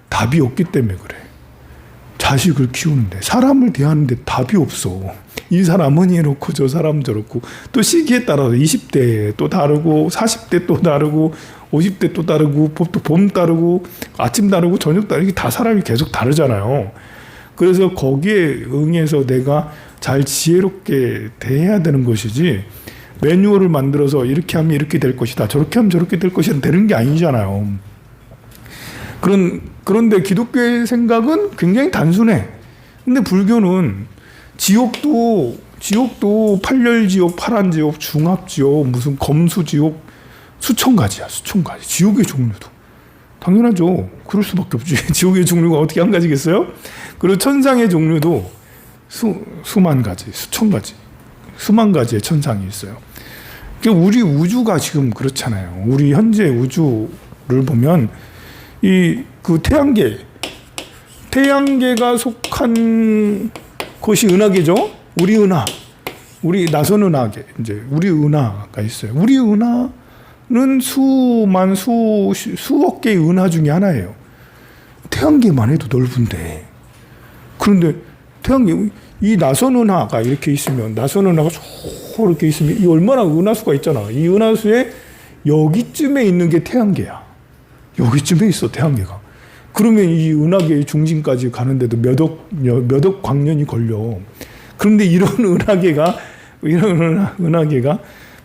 답이 없기 때문에 그래. 자식을 키우는데, 사람을 대하는데 답이 없어. 이 사람은 이렇고 저 사람 저렇고, 또 시기에 따라서 20대 또 다르고 40대 또 다르고 50대 또 다르고 또 봄 다르고 아침 다르고 저녁 다르고 다 사람이 계속 다르잖아요. 그래서 거기에 응해서 내가 잘 지혜롭게 대해야 되는 것이지 매뉴얼을 만들어서 이렇게 하면 이렇게 될 것이다. 저렇게 하면 저렇게 될 것이다. 되는 게 아니잖아요. 그런데 기독교의 생각은 굉장히 단순해. 근데 불교는 지옥도 8열 지옥, 파란 지옥, 중합 지옥, 무슨 검수 지옥 수천 가지야. 수천 가지. 지옥의 종류도. 당연하죠. 그럴 수밖에 없지. 지옥의 종류가 어떻게 한 가지겠어요? 그리고 천상의 종류도 수만 가지, 수천 가지, 수만 가지의 천상이 있어요. 그러니까 우리 우주가 지금 그렇잖아요. 우리 현재 우주를 보면 그 태양계가 속한 것이 은하계죠. 우리 나선 은하계, 이제 우리 은하가 있어요. 우리 은하는 수억 개의 은하 중에 하나예요. 태양계만 해도 넓은데. 그런데 이 나선 은하가 이렇게 있으면, 나선 은하가 이렇게 있으면, 이 얼마나 은하수가 있잖아. 이 은하수에 여기쯤에 있는 게 태양계야. 여기쯤에 있어, 태양계가. 그러면 이 은하계의 중심까지 가는데도 몇 억 광년이 걸려. 그런데 이런 은하계가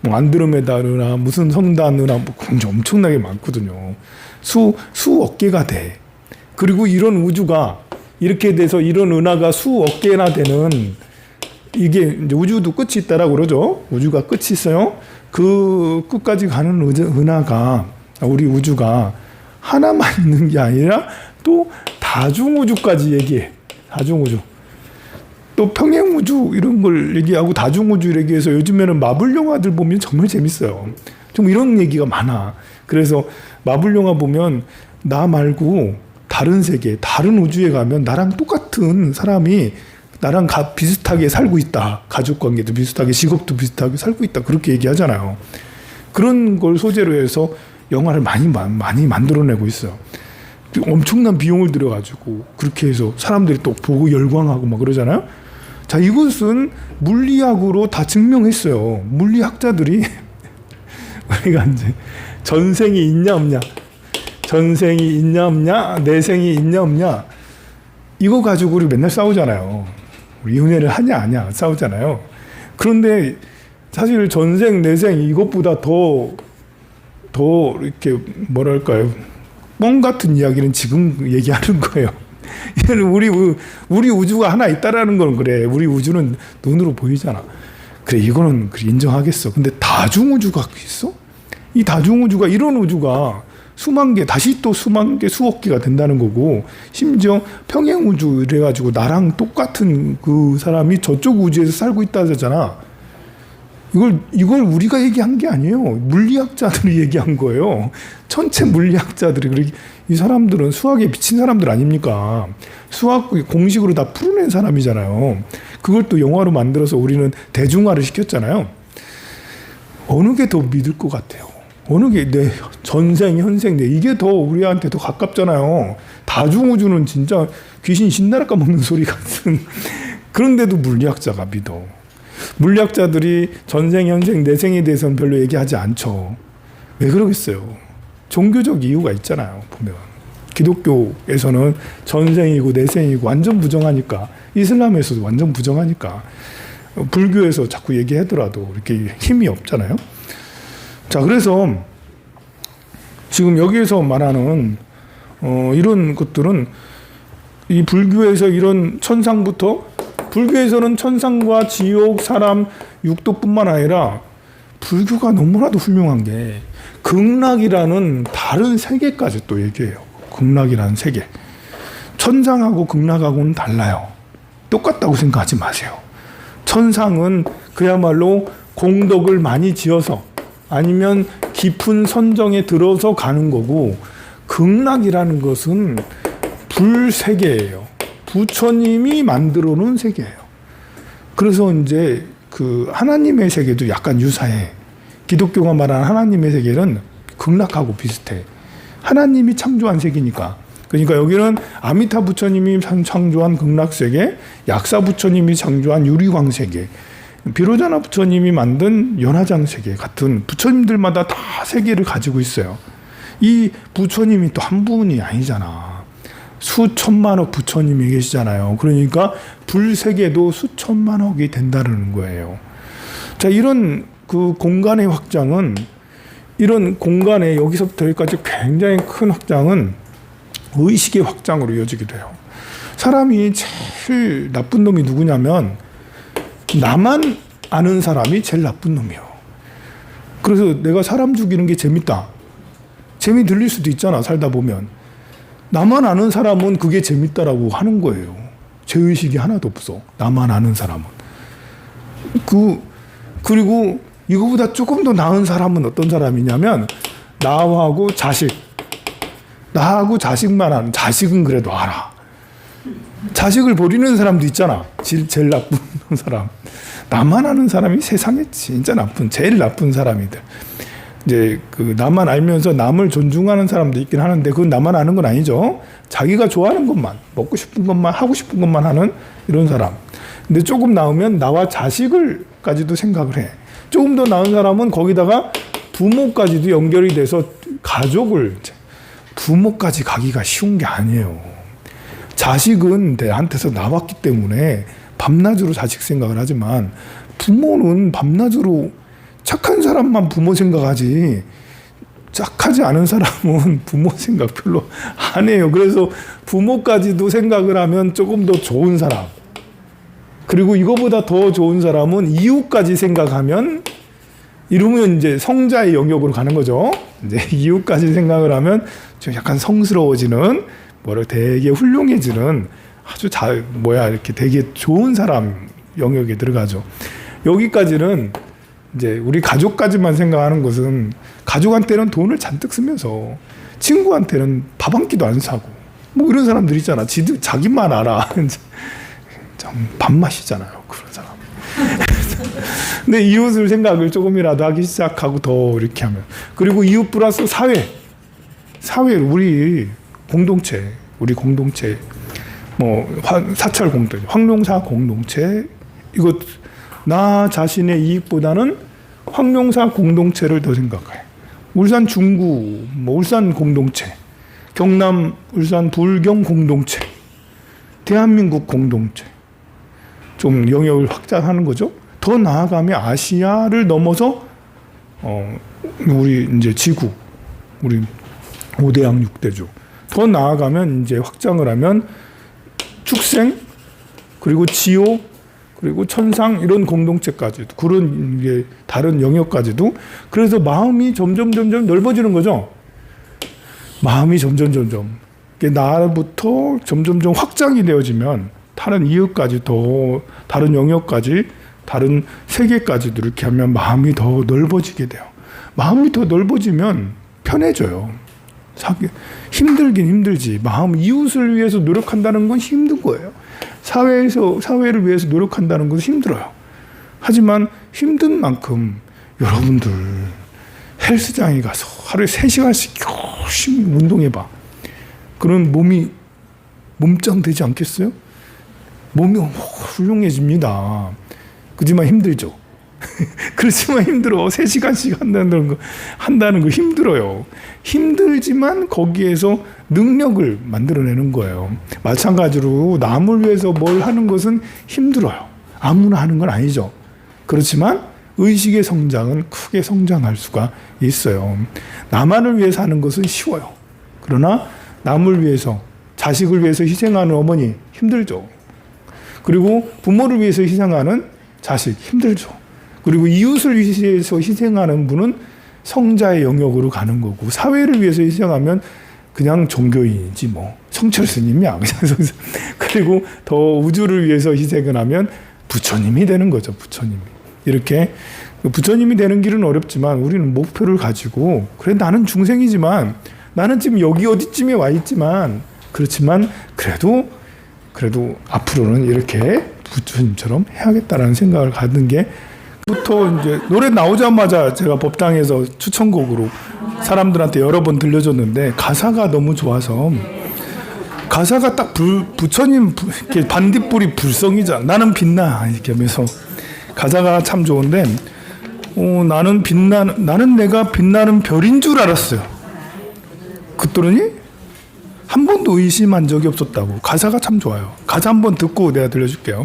뭐 안드로메다 은하, 무슨 성단 은하, 뭐 엄청나게 많거든요. 수억 개가 돼. 그리고 이런 우주가 이렇게 돼서 이런 은하가 수억 개나 되는, 이게 이제 우주도 끝이 있다라고 그러죠. 우주가 끝이 있어요. 그 끝까지 가는 은하가, 우리 우주가 하나만 있는 게 아니라 또 다중우주까지 얘기해. 다중우주. 또 평행우주 이런 걸 얘기하고 다중우주 얘기해서 요즘에는 마블 영화들 보면 정말 재밌어요. 좀 이런 얘기가 많아. 그래서 마블 영화 보면 나 말고 다른 세계, 다른 우주에 가면 나랑 똑같은 사람이 나랑 비슷하게 살고 있다. 가족관계도 비슷하게, 직업도 비슷하게 살고 있다. 그렇게 얘기하잖아요. 그런 걸 소재로 해서 영화를 많이 만들어내고 있어요. 엄청난 비용을 들여가지고 그렇게 해서 사람들이 또 보고 열광하고 막 그러잖아요. 자, 이것은 물리학으로 다 증명했어요. 물리학자들이 우리가 이제 전생이 있냐 없냐, 전생이 있냐 없냐, 내생이 있냐 없냐, 이거 가지고 우리 맨날 싸우잖아요. 우리 연애를 하냐 아냐 싸우잖아요. 그런데 사실 전생 내생 이것보다 더 이렇게 뭐랄까요, 뻥 같은 이야기는 지금 얘기하는 거예요. 얘는 우리 우주가 하나 있다라는 건 그래. 우리 우주는 눈으로 보이잖아. 그래, 이거는 인정하겠어. 근데 다중우주가 있어? 이 다중우주가, 이런 우주가 수만 개, 다시 또 수만 개, 수억 개가 된다는 거고, 심지어 평행우주 이래가지고 나랑 똑같은 그 사람이 저쪽 우주에서 살고 있다 하잖아. 이걸 우리가 얘기한 게 아니에요. 물리학자들이 얘기한 거예요. 천체 물리학자들이. 이 사람들은 수학에 미친 사람들 아닙니까? 수학 공식으로 다 풀어낸 사람이잖아요. 그걸 또 영화로 만들어서 우리는 대중화를 시켰잖아요. 어느 게 더 믿을 것 같아요? 어느 게 내 전생, 현생, 이게 더 우리한테 더 가깝잖아요. 다중우주는 진짜 귀신 신나라 까먹는 소리 같은. 그런데도 물리학자가 믿어. 물리학자들이 전생, 현생, 내생에 대해서는 별로 얘기하지 않죠. 왜 그러겠어요? 종교적 이유가 있잖아요. 보면 기독교에서는 전생이고 내생이고 완전 부정하니까, 이슬람에서도 완전 부정하니까, 불교에서 자꾸 얘기하더라도 이렇게 힘이 없잖아요. 자, 그래서 지금 여기에서 말하는 이런 것들은, 이 불교에서 이런 천상부터, 불교에서는 천상과 지옥, 사람, 육도뿐만 아니라 불교가 너무나도 훌륭한 게 극락이라는 다른 세계까지 또 얘기해요. 극락이라는 세계. 천상하고 극락하고는 달라요. 똑같다고 생각하지 마세요. 천상은 그야말로 공덕을 많이 지어서 아니면 깊은 선정에 들어서 가는 거고, 극락이라는 것은 불세계예요. 부처님이 만들어 놓은 세계예요. 그래서 이제 그 하나님의 세계도 약간 유사해. 기독교가 말하는 하나님의 세계는 극락하고 비슷해. 하나님이 창조한 세계니까. 그러니까 여기는 아미타 부처님이 창조한 극락 세계, 약사 부처님이 창조한 유리광 세계, 비로자나 부처님이 만든 연화장 세계 같은 부처님들마다 다 세계를 가지고 있어요. 이 부처님이 또 한 분이 아니잖아. 수천만억 부처님이 계시잖아요. 그러니까 불세계도 수천만억이 된다는 거예요. 자, 이런 그 공간의 확장은, 이런 공간에 여기서부터 여기까지 굉장히 큰 확장은 의식의 확장으로 이어지게 돼요. 사람이 제일 나쁜 놈이 누구냐면 나만 아는 사람이 제일 나쁜 놈이에요. 그래서 내가 사람 죽이는 게 재밌다. 재미 들릴 수도 있잖아, 살다 보면. 나만 아는 사람은 그게 재밌다라고 하는 거예요. 죄의식이 하나도 없어. 나만 아는 사람은. 그리고 이거보다 조금 더 나은 사람은 어떤 사람이냐면 나하고 자식. 나하고 자식만 아는, 자식은 그래도 알아. 자식을 버리는 사람도 있잖아. 제일 나쁜 사람. 나만 아는 사람이 세상에 진짜 제일 나쁜 사람이들. 이제 그 나만 알면서 남을 존중하는 사람도 있긴 하는데 그건 나만 아는 건 아니죠. 자기가 좋아하는 것만, 먹고 싶은 것만, 하고 싶은 것만 하는 이런 사람. 근데 조금 나오면 나와 자식을까지도 생각을 해. 조금 더 나은 사람은 거기다가 부모까지도 연결이 돼서 가족을, 부모까지 가기가 쉬운 게 아니에요. 자식은 내한테서 나왔기 때문에 밤낮으로 자식 생각을 하지만 부모는 밤낮으로 착한 사람만 부모 생각하지 착하지 않은 사람은 부모 생각 별로 안 해요. 그래서 부모까지도 생각을 하면 조금 더 좋은 사람, 그리고 이거보다 더 좋은 사람은 이웃까지 생각하면, 이러면 이제 성자의 영역으로 가는 거죠. 이제 이웃까지 생각을 하면 좀 약간 성스러워지는, 되게 훌륭해지는, 아주 이렇게 되게 좋은 사람 영역에 들어가죠. 여기까지는 이제 우리 가족까지만 생각하는 것은, 가족한테는 돈을 잔뜩 쓰면서 친구한테는 밥 한 끼도 안 사고 뭐 이런 사람들 있잖아. 자기만 알아. 좀 밥맛이잖아요, 그런 사람. 근데 이웃을 생각을 조금이라도 하기 시작하고 더 이렇게 하면, 그리고 이웃 플러스 사회, 우리 공동체, 사찰 공동체, 황룡사 공동체, 이거 나 자신의 이익보다는 황룡사 공동체를 더 생각해. 울산 중구, 울산 공동체, 경남 울산 불경 공동체, 대한민국 공동체, 좀 영역을 확장하는 거죠. 더 나아가면 아시아를 넘어서 우리 이제 지구, 우리 5대양 6대주, 더 나아가면 이제 확장을 하면 축생, 그리고 지옥, 그리고 천상, 이런 공동체까지도, 그런 이제 다른 영역까지도. 그래서 마음이 점점 넓어지는 거죠. 마음이 점점 나부터 점점 확장이 되어지면 다른 이웃까지, 더 다른 영역까지, 다른 세계까지도 이렇게 하면 마음이 더 넓어지게 돼요. 마음이 더 넓어지면 편해져요. 힘들긴 힘들지. 이웃을 위해서 노력한다는 건 힘든 거예요. 사회를 위해서 노력한다는 것은 힘들어요. 하지만 힘든 만큼 여러분들 헬스장에 가서 하루에 3시간씩 열심히 운동해봐. 그런 몸짱 되지 않겠어요? 몸이 훌륭해집니다. 그렇지만 힘들죠. 그렇지만 힘들어. 3시간씩 한다는 거 힘들어요. 힘들지만 거기에서 능력을 만들어내는 거예요. 마찬가지로 남을 위해서 뭘 하는 것은 힘들어요. 아무나 하는 건 아니죠. 그렇지만 의식의 성장은 크게 성장할 수가 있어요. 나만을 위해서 하는 것은 쉬워요. 그러나 남을 위해서, 자식을 위해서 희생하는 어머니 힘들죠. 그리고 부모를 위해서 희생하는 자식 힘들죠. 그리고 이웃을 위해서 희생하는 분은 성자의 영역으로 가는 거고, 사회를 위해서 희생하면 그냥 종교인이지 성철 스님이야. 그리고 더 우주를 위해서 희생을 하면 부처님이 되는 거죠. 부처님이. 이렇게 부처님이 되는 길은 어렵지만 우리는 목표를 가지고, 그래 나는 중생이지만, 나는 지금 여기 어디쯤에 와 있지만, 그렇지만 그래도 앞으로는 이렇게 부처님처럼 해야겠다라는 생각을 갖는 게, 부터 이제 노래 나오자마자 제가 법당에서 추천곡으로 사람들한테 여러 번 들려줬는데, 가사가 너무 좋아서, 가사가 딱 부처님 이렇게 반딧불이 불성이잖아. 나는 빛나, 이렇게 하면서 가사가 참 좋은데, 나는 내가 빛나는 별인 줄 알았어요. 그랬더니 한 번도 의심한 적이 없었다고. 가사가 참 좋아요. 가사 한번 듣고 내가 들려줄게요.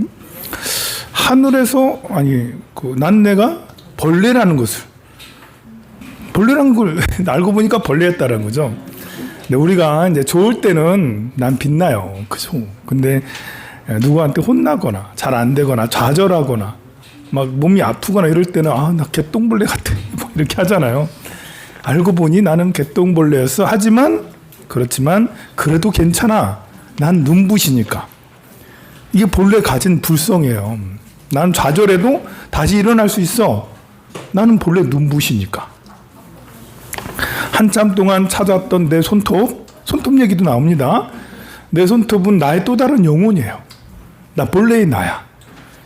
하늘에서 난 내가 벌레라는 것을, 벌레라는 걸 알고 보니까 벌레였다는 거죠. 근데 우리가 이제 좋을 때는 난 빛나요. 그죠? 근데 누구한테 혼나거나 잘 안 되거나 좌절하거나 막 몸이 아프거나 이럴 때는 나 개똥벌레 같아 뭐 이렇게 하잖아요. 알고 보니 나는 개똥벌레였어. 그렇지만 그래도 괜찮아. 난 눈부시니까. 이게 본래 가진 불성이에요. 난 좌절해도 다시 일어날 수 있어. 나는 본래 눈부시니까. 한참 동안 찾았던 내 손톱 얘기도 나옵니다. 내 손톱은 나의 또 다른 영혼이에요. 나 본래의 나야.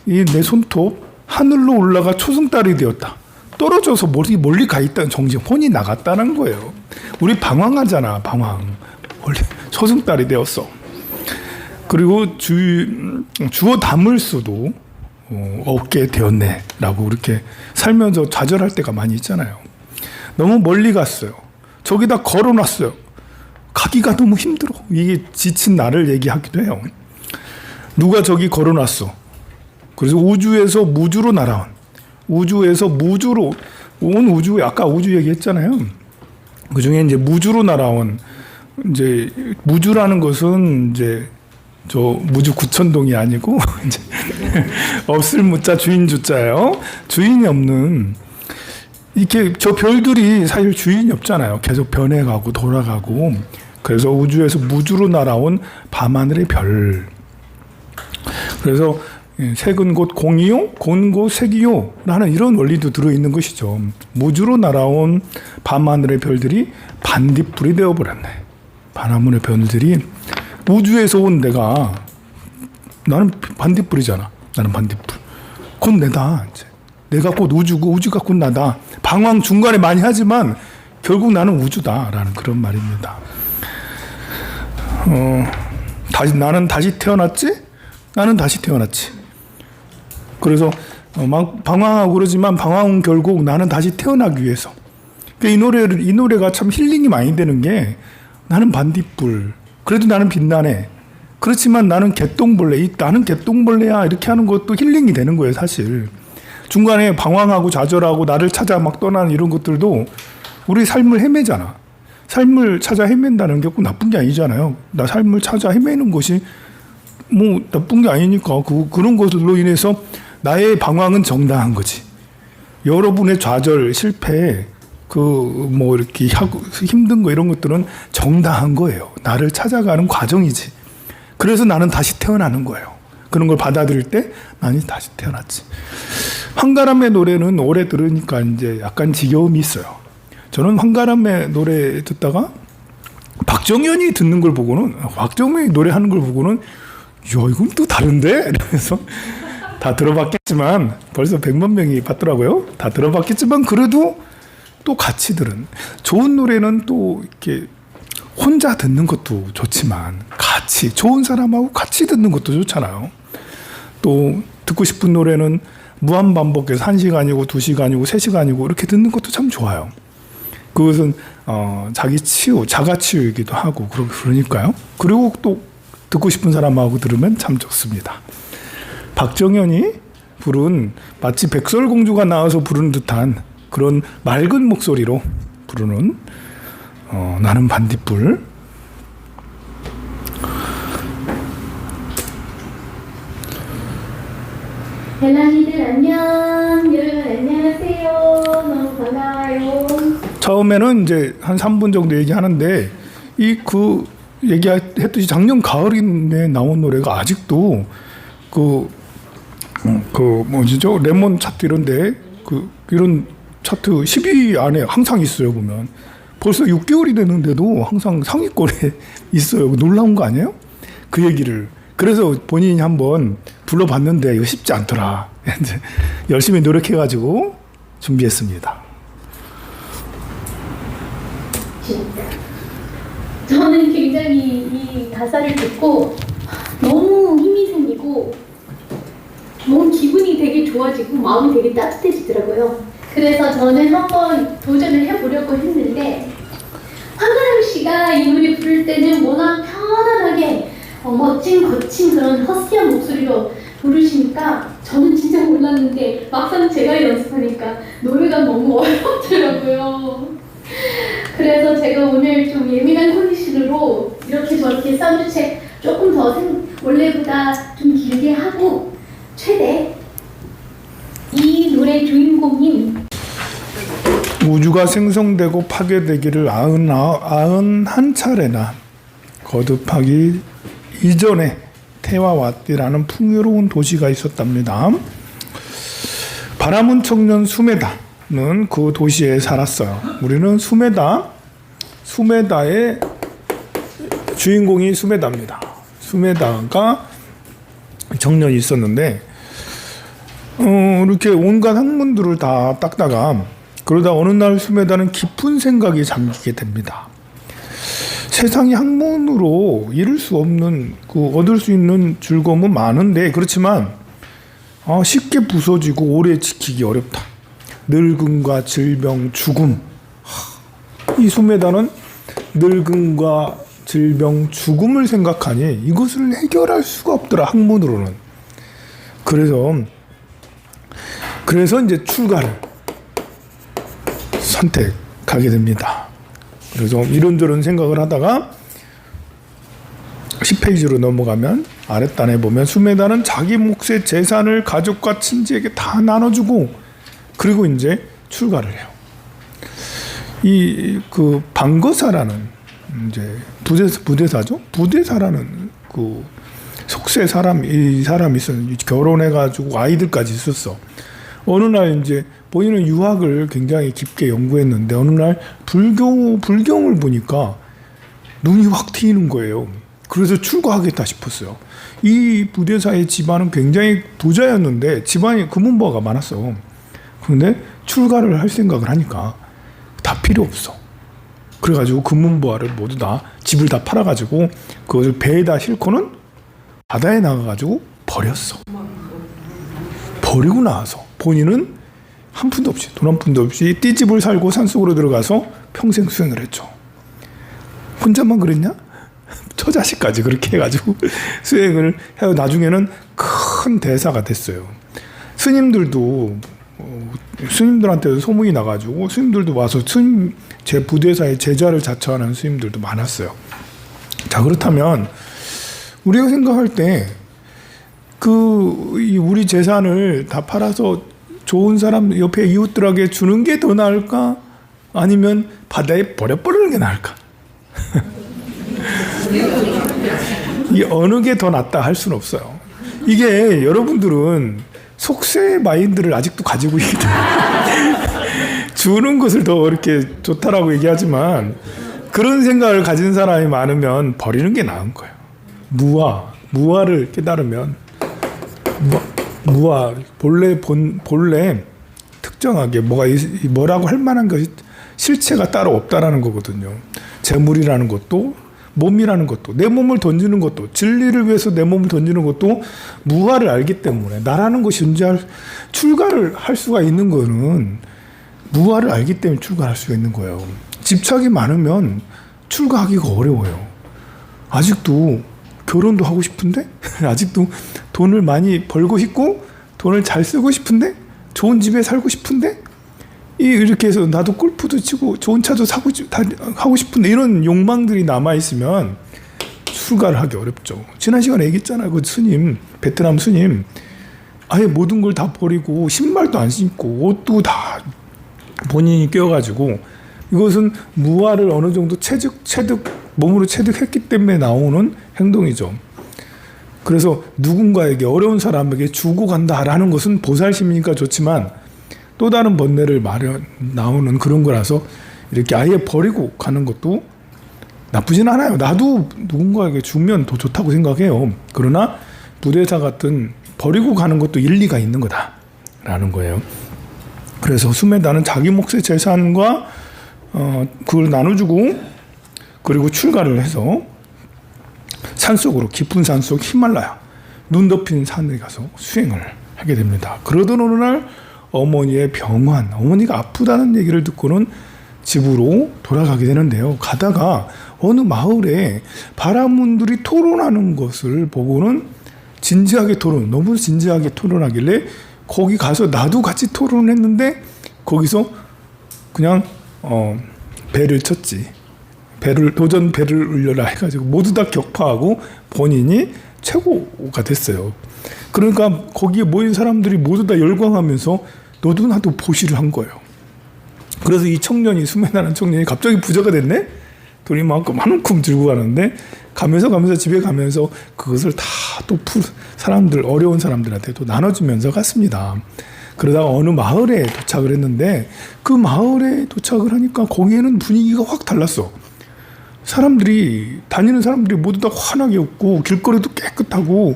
이 내 손톱 하늘로 올라가 초승달이 되었다. 떨어져서 멀리 가 있다는 정신, 혼이 나갔다는 거예요. 우리 방황하잖아, 방황. 원래 초승달이 되었어. 그리고 주어 담을 수도 없게 되었네 라고 이렇게 살면서 좌절할 때가 많이 있잖아요. 너무 멀리 갔어요. 저기다 걸어놨어요. 가기가 너무 힘들어. 이게 지친 나를 얘기하기도 해요. 누가 저기 걸어놨어. 그래서 우주에서 무주로 날아온, 우주에서 무주로 온 우주, 아까 우주 얘기했잖아요. 그 중에 이제 무주로 날아온, 이제 무주라는 것은 이제 저 무주 구천동이 아니고 이제 없을 무자 주인 주자예요. 주인이 없는, 이렇게 저 별들이 사실 주인이 없잖아요. 계속 변해가고 돌아가고. 그래서 우주에서 무주로 날아온 밤하늘의 별. 그래서 색은 곧 공이요, 곤 곧 색이요 라는 이런 원리도 들어있는 것이죠. 무주로 날아온 밤하늘의 별들이 반딧불이 되어버렸네. 밤하늘의 별들이 우주에서 온 나는 반딧불이잖아. 나는 반딧불. 곧 내다. 이제. 내가 곧 우주고 우주가 곧 나다. 방황 중간에 많이 하지만 결국 나는 우주다라는 그런 말입니다. 나는 다시 태어났지? 나는 다시 태어났지. 그래서 막 방황하고 그러지만 방황은 결국 나는 다시 태어나기 위해서. 이 노래가 참 힐링이 많이 되는 게, 나는 반딧불. 그래도 나는 빛나네. 그렇지만 나는 개똥벌레. 나는 개똥벌레야. 이렇게 하는 것도 힐링이 되는 거예요, 사실. 중간에 방황하고 좌절하고 나를 찾아 막 떠나는 이런 것들도 우리 삶을 헤매잖아. 삶을 찾아 헤맨다는 게 꼭 나쁜 게 아니잖아요. 나 삶을 찾아 헤매는 것이 뭐 나쁜 게 아니니까 그런 것들로 인해서 나의 방황은 정당한 거지. 여러분의 좌절, 실패, 뭐 이렇게 하고 힘든 거 이런 것들은 정당한 거예요. 나를 찾아가는 과정이지. 그래서 나는 다시 태어나는 거예요. 그런 걸 받아들일 때 나는 다시 태어났지. 황가람의 노래는 오래 들으니까 이제 약간 지겨움이 있어요. 저는 황가람의 노래 듣다가 박정현이 듣는 걸 보고는, 박정현이 노래하는 걸 보고는, 이건 또 다른데? 이러면서 다 들어봤겠지만, 벌써 100만 명이 봤더라고요. 다 들어봤겠지만, 그래도 또 같이 들은. 좋은 노래는 또 이렇게 혼자 듣는 것도 좋지만, 좋은 사람하고 같이 듣는 것도 좋잖아요. 또 듣고 싶은 노래는 무한반복해서 1시간이고 2시간이고 3시간이고 이렇게 듣는 것도 참 좋아요. 그것은 자가 치유이기도 하고 그러니까요. 그리고 또 듣고 싶은 사람하고 들으면 참 좋습니다. 박정현이 부른, 마치 백설공주가 나와서 부르는 듯한 그런 맑은 목소리로 부르는 나는 반딧불. 벨라니들 안녕. 여러분 안녕하세요. 너무 반가워요. 처음에는 이제 한 3분 정도 얘기하는데, 얘기했듯이 작년 가을에 나온 노래가 아직도 뭐지죠? 레몬 차트 이런데 이런 차트 10위 안에 항상 있어요. 보면 벌써 6개월이 됐는데도 항상 상위권에 있어요. 놀라운 거 아니에요? 그 얘기를. 그래서 본인이 한번 불러봤는데 이거 쉽지 않더라. 이제 열심히 노력해가지고 준비했습니다. 저는 굉장히 이 가사를 듣고 너무 힘이 생기고 너무 기분이 되게 좋아지고 마음이 되게 따뜻해지더라고요. 그래서 저는 한번 도전을 해보려고 했는데, 황가람 씨가 이 노래 부를 때는 워낙 편안하게 멋진 거친 그런 허스키한 목소리로 부르시니까 저는 진짜 몰랐는데 막상 제가 연습하니까 노래가 너무 어렵더라고요. 그래서 제가 오늘 좀 예민한 컨디션으로 이렇게 저렇게 사운드책 조금 더 원래보다 좀 길게 하고 최대 이 노래 주인공인 우주가 생성되고 파괴되기를 91차례나 거듭하기 이전에 테와와띠라는 풍요로운 도시가 있었답니다. 바람은 청년 수메다는 그 도시에 살았어요. 우리는 수메다의 주인공이 수메다입니다. 수메다가 청년이 있었는데 이렇게 온갖 학문들을 다 닦다가 그러다 어느 날 수메다는 깊은 생각에 잠기게 됩니다. 세상이 학문으로 이룰 수 없는 얻을 수 있는 즐거움은 많은데 그렇지만 쉽게 부서지고 오래 지키기 어렵다. 늙음과 질병, 죽음. 이 수메다는 늙음과 질병, 죽음을 생각하니 이것을 해결할 수가 없더라, 학문으로는. 그래서 이제 출가를 선택하게 됩니다. 그래서 이런저런 생각을 하다가 10페이지로 넘어가면 아랫단에 보면 수메다는 자기 몫의 재산을 가족과 친지에게 다 나눠주고 그리고 이제 출가를 해요. 그 방거사라는 이제 부대사죠. 부대사라는 그 속세 이 사람이 있었는데 결혼해가지고 아이들까지 있었어. 어느 날 이제 본인은 유학을 굉장히 깊게 연구했는데 어느 날 불경을 보니까 눈이 확 트이는 거예요. 그래서 출가하겠다 싶었어요. 이 부대사의 집안은 굉장히 부자였는데 집안이 금은보화가 많았어. 그런데 출가를 할 생각을 하니까 다 필요 없어. 그래가지고 금은보화를 모두 다 집을 다 팔아가지고 그것을 배에다 싣고는 바다에 나가가지고 버렸어. 버리고 나와서 본인은 한 푼도 없이 돈 한 푼도 없이 띠집을 살고 산속으로 들어가서 평생 수행을 했죠. 혼자만 그랬냐? 처자식까지 그렇게 해가지고 수행을 해서 나중에는 큰 대사가 됐어요. 스님들한테도 소문이 나가지고 스님들도 와서 제 부대사의 제자를 자처하는 스님들도 많았어요. 자, 그렇다면 우리가 생각할 때 우리 재산을 다 팔아서 좋은 사람 옆에 이웃들에게 주는 게 더 나을까? 아니면 바다에 버려버리는 게 나을까? 이 어느 게 더 낫다 할 수는 없어요. 이게 여러분들은 속세의 마인드를 아직도 가지고 있기 때문에 주는 것을 더 이렇게 좋다라고 얘기하지만 그런 생각을 가진 사람이 많으면 버리는 게 나은 거예요. 무아를 깨달으면 무아 본래 특정하게 뭐라고 할 만한 것이 실체가 따로 없다라는 거거든요. 재물이라는 것도 몸이라는 것도 내 몸을 던지는 것도 진리를 위해서 내 몸을 던지는 것도 무아를 알기 때문에 나라는 것이 출가를 할 수가 있는 거는 무아를 알기 때문에 출가할 수가 있는 거예요. 집착이 많으면 출가하기가 어려워요. 아직도 결혼도 하고 싶은데 아직도 돈을 많이 벌고 싶고 돈을 잘 쓰고 싶은데 좋은 집에 살고 싶은데 이렇게 해서 나도 골프도 치고 좋은 차도 하고 싶은데 이런 욕망들이 남아있으면 출가를 하기 어렵죠. 지난 시간에 얘기했잖아요. 그 스님, 베트남 스님 아예 모든 걸 다 버리고 신발도 안 신고 옷도 다 본인이 껴가지고 이것은 무아를 어느 정도 몸으로 체득했기 때문에 나오는 행동이죠. 그래서 누군가에게 어려운 사람에게 주고 간다라는 것은 보살심이니까 좋지만 또 다른 번뇌를 나오는 그런 거라서 이렇게 아예 버리고 가는 것도 나쁘진 않아요. 나도 누군가에게 주면 더 좋다고 생각해요. 그러나 부대사 같은 버리고 가는 것도 일리가 있는 거다라는 거예요. 그래서 수메다는 자기 몫의 재산과 그걸 나눠주고 그리고 출가를 해서 산속으로 깊은 산속 히말라야 눈 덮인 산에 가서 수행을 하게 됩니다. 그러던 어느 날 어머니의 병환, 어머니가 아프다는 얘기를 듣고는 집으로 돌아가게 되는데요. 가다가 어느 마을에 바라문들이 토론하는 것을 보고는 너무 진지하게 토론하길래 거기 가서 나도 같이 토론했는데 거기서 그냥 배를 쳤지. 도전 배를 울려라 해가지고 모두 다 격파하고 본인이 최고가 됐어요. 그러니까 거기에 모인 사람들이 모두 다 열광하면서 너도 나도 보시를 한 거예요. 그래서 이 청년이, 수메다는 청년이 갑자기 부자가 됐네? 돈이 만큼 들고 가는데 가면서 집에 가면서 그것을 다 또 어려운 사람들한테 또 나눠주면서 갔습니다. 그러다가 어느 마을에 도착을 했는데 그 마을에 도착을 하니까 거기에는 분위기가 확 달랐어. 다니는 사람들이 모두 다 환하게 웃고 길거리도 깨끗하고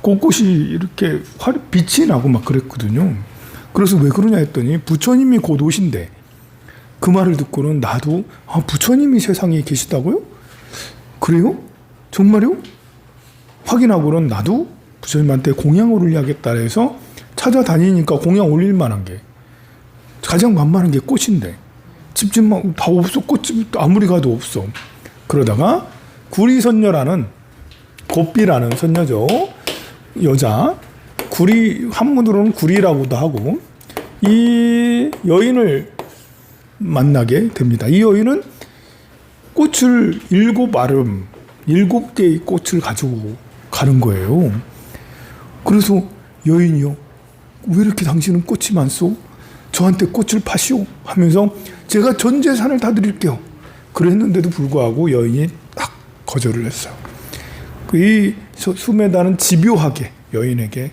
곳곳이 이렇게 빛이 나고 막 그랬거든요. 그래서 왜 그러냐 했더니 부처님이 곧 오신대. 그 말을 듣고는 나도 부처님이 세상에 계시다고요? 그래요? 정말요? 확인하고는 나도 부처님한테 공양을 올려야겠다 해서 찾아다니니까 공양 올릴 만한 게 가장 만만한 게 꽃인데 집집만 다 없어. 꽃집 아무리 가도 없어. 그러다가 구리선녀라는 고삐라는 선녀죠. 여자. 한문으로는 구리라고도 하고 이 여인을 만나게 됩니다. 이 여인은 꽃을 7개의 꽃을 가지고 가는 거예요. 그래서 여인이요. 왜 이렇게 당신은 꽃이 많소? 저한테 꽃을 파시오 하면서 제가 전 재산을 다 드릴게요. 그랬는데도 불구하고 여인이 딱 거절을 했어요. 이 수메다는 집요하게 여인에게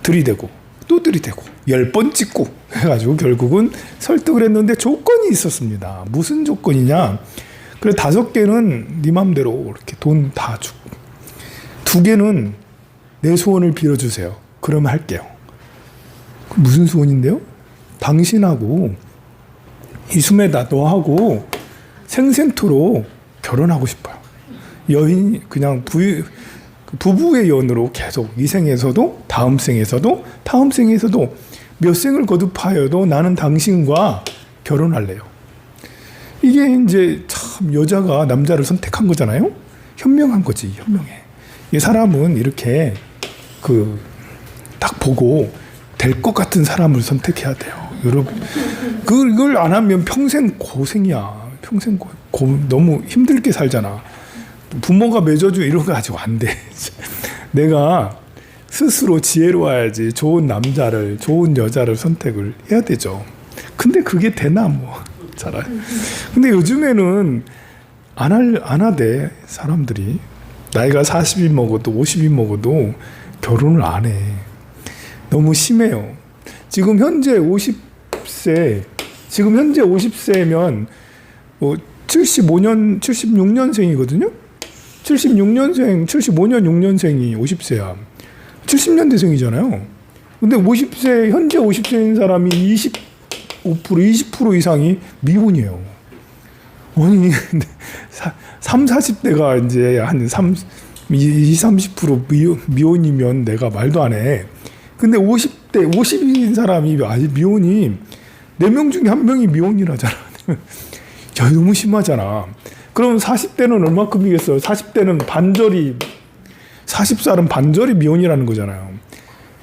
들이대고 또 들이대고 10번 찍고 해가지고 결국은 설득을 했는데 조건이 있었습니다. 무슨 조건이냐? 그래 5개는 네 맘대로 이렇게 돈 다 주고 2개는 내 소원을 빌어주세요. 그러면 할게요. 무슨 소원인데요? 당신하고 이 수메다 너하고 생생토록 결혼하고 싶어요. 여인이 그냥 부부의 연으로 계속 이 생에서도 다음 생에서도 몇 생을 거듭하여도 나는 당신과 결혼할래요. 이게 이제 참 여자가 남자를 선택한 거잖아요. 현명한 거지, 현명해. 이 사람은 이렇게 딱 보고 될 것 같은 사람을 선택해야 돼요. 여러분, 그걸 안 하면 평생 고생이야. 평생 너무 힘들게 살잖아. 부모가 맺어줘 이런 거 가지고 안 돼. 내가 스스로 지혜로워야지 좋은 남자를, 좋은 여자를 선택을 해야 되죠. 근데 그게 되나 뭐. 잘. 근데 요즘에는 안 하대 사람들이. 나이가 40이 먹어도 50이 먹어도 결혼을 안 해. 너무 심해요. 지금 현재 50세면 75년, 76년생이거든요? 75년 6년생이 50세야. 70년대생이잖아요. 근데 현재 50세인 사람이 20% 이상이 미혼이에요. 아니, 40대가 이제 한 30% 미혼이면 내가 말도 안 해. 근데 50인 사람이 아직 미혼이 4명 중에 1명이 미혼이라잖아. 야, 너무 심하잖아. 그럼 40대는 얼마큼이겠어요? 40대는 40살은 반절이 미혼이라는 거잖아요.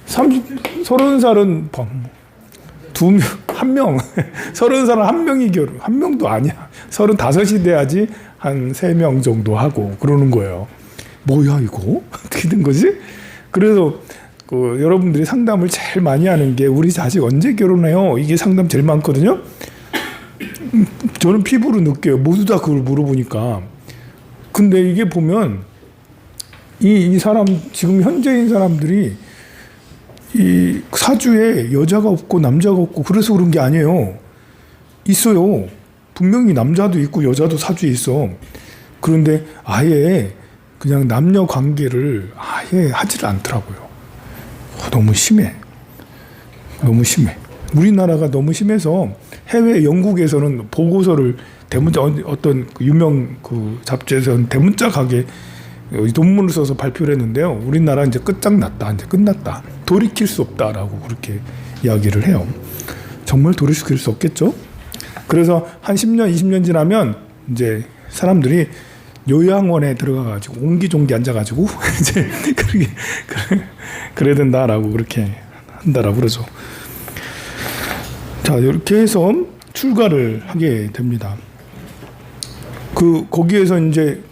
30살은 1명, 30살은 1명이 결혼, 1명도 아니야. 35이 돼야지 한 3명 정도 하고 그러는 거예요. 뭐야 이거? 어떻게 된 거지? 그래서 여러분들이 상담을 제일 많이 하는 게 우리 자식 언제 결혼해요? 이게 상담 제일 많거든요. 저는 피부로 느껴요. 모두 다 그걸 물어보니까. 근데 이게 보면 이 사람 지금 현재인 사람들이 이 사주에 여자가 없고 남자가 없고 그래서 그런 게 아니에요. 있어요. 분명히 남자도 있고 여자도 사주에 있어. 그런데 아예 그냥 남녀 관계를 아예 하지를 않더라고요. 너무 심해. 너무 심해. 우리나라가 너무 심해서 해외 영국에서는 보고서를 대문자 어떤 유명 잡지에서는 대문짝하게 논문을 써서 발표를 했는데요. 우리나라 이제 끝장났다. 이제 끝났다. 돌이킬 수 없다라고 그렇게 이야기를 해요. 정말 돌이킬 수 없겠죠? 그래서 한 10년, 20년 지나면 이제 사람들이 요양원에 들어가가지고 옹기종기 앉아가지고 이제 그래야 된다라고 그렇게 한다라고 그러죠. 자, 이렇게 해서 출가를 하게 됩니다. 거기에서 이제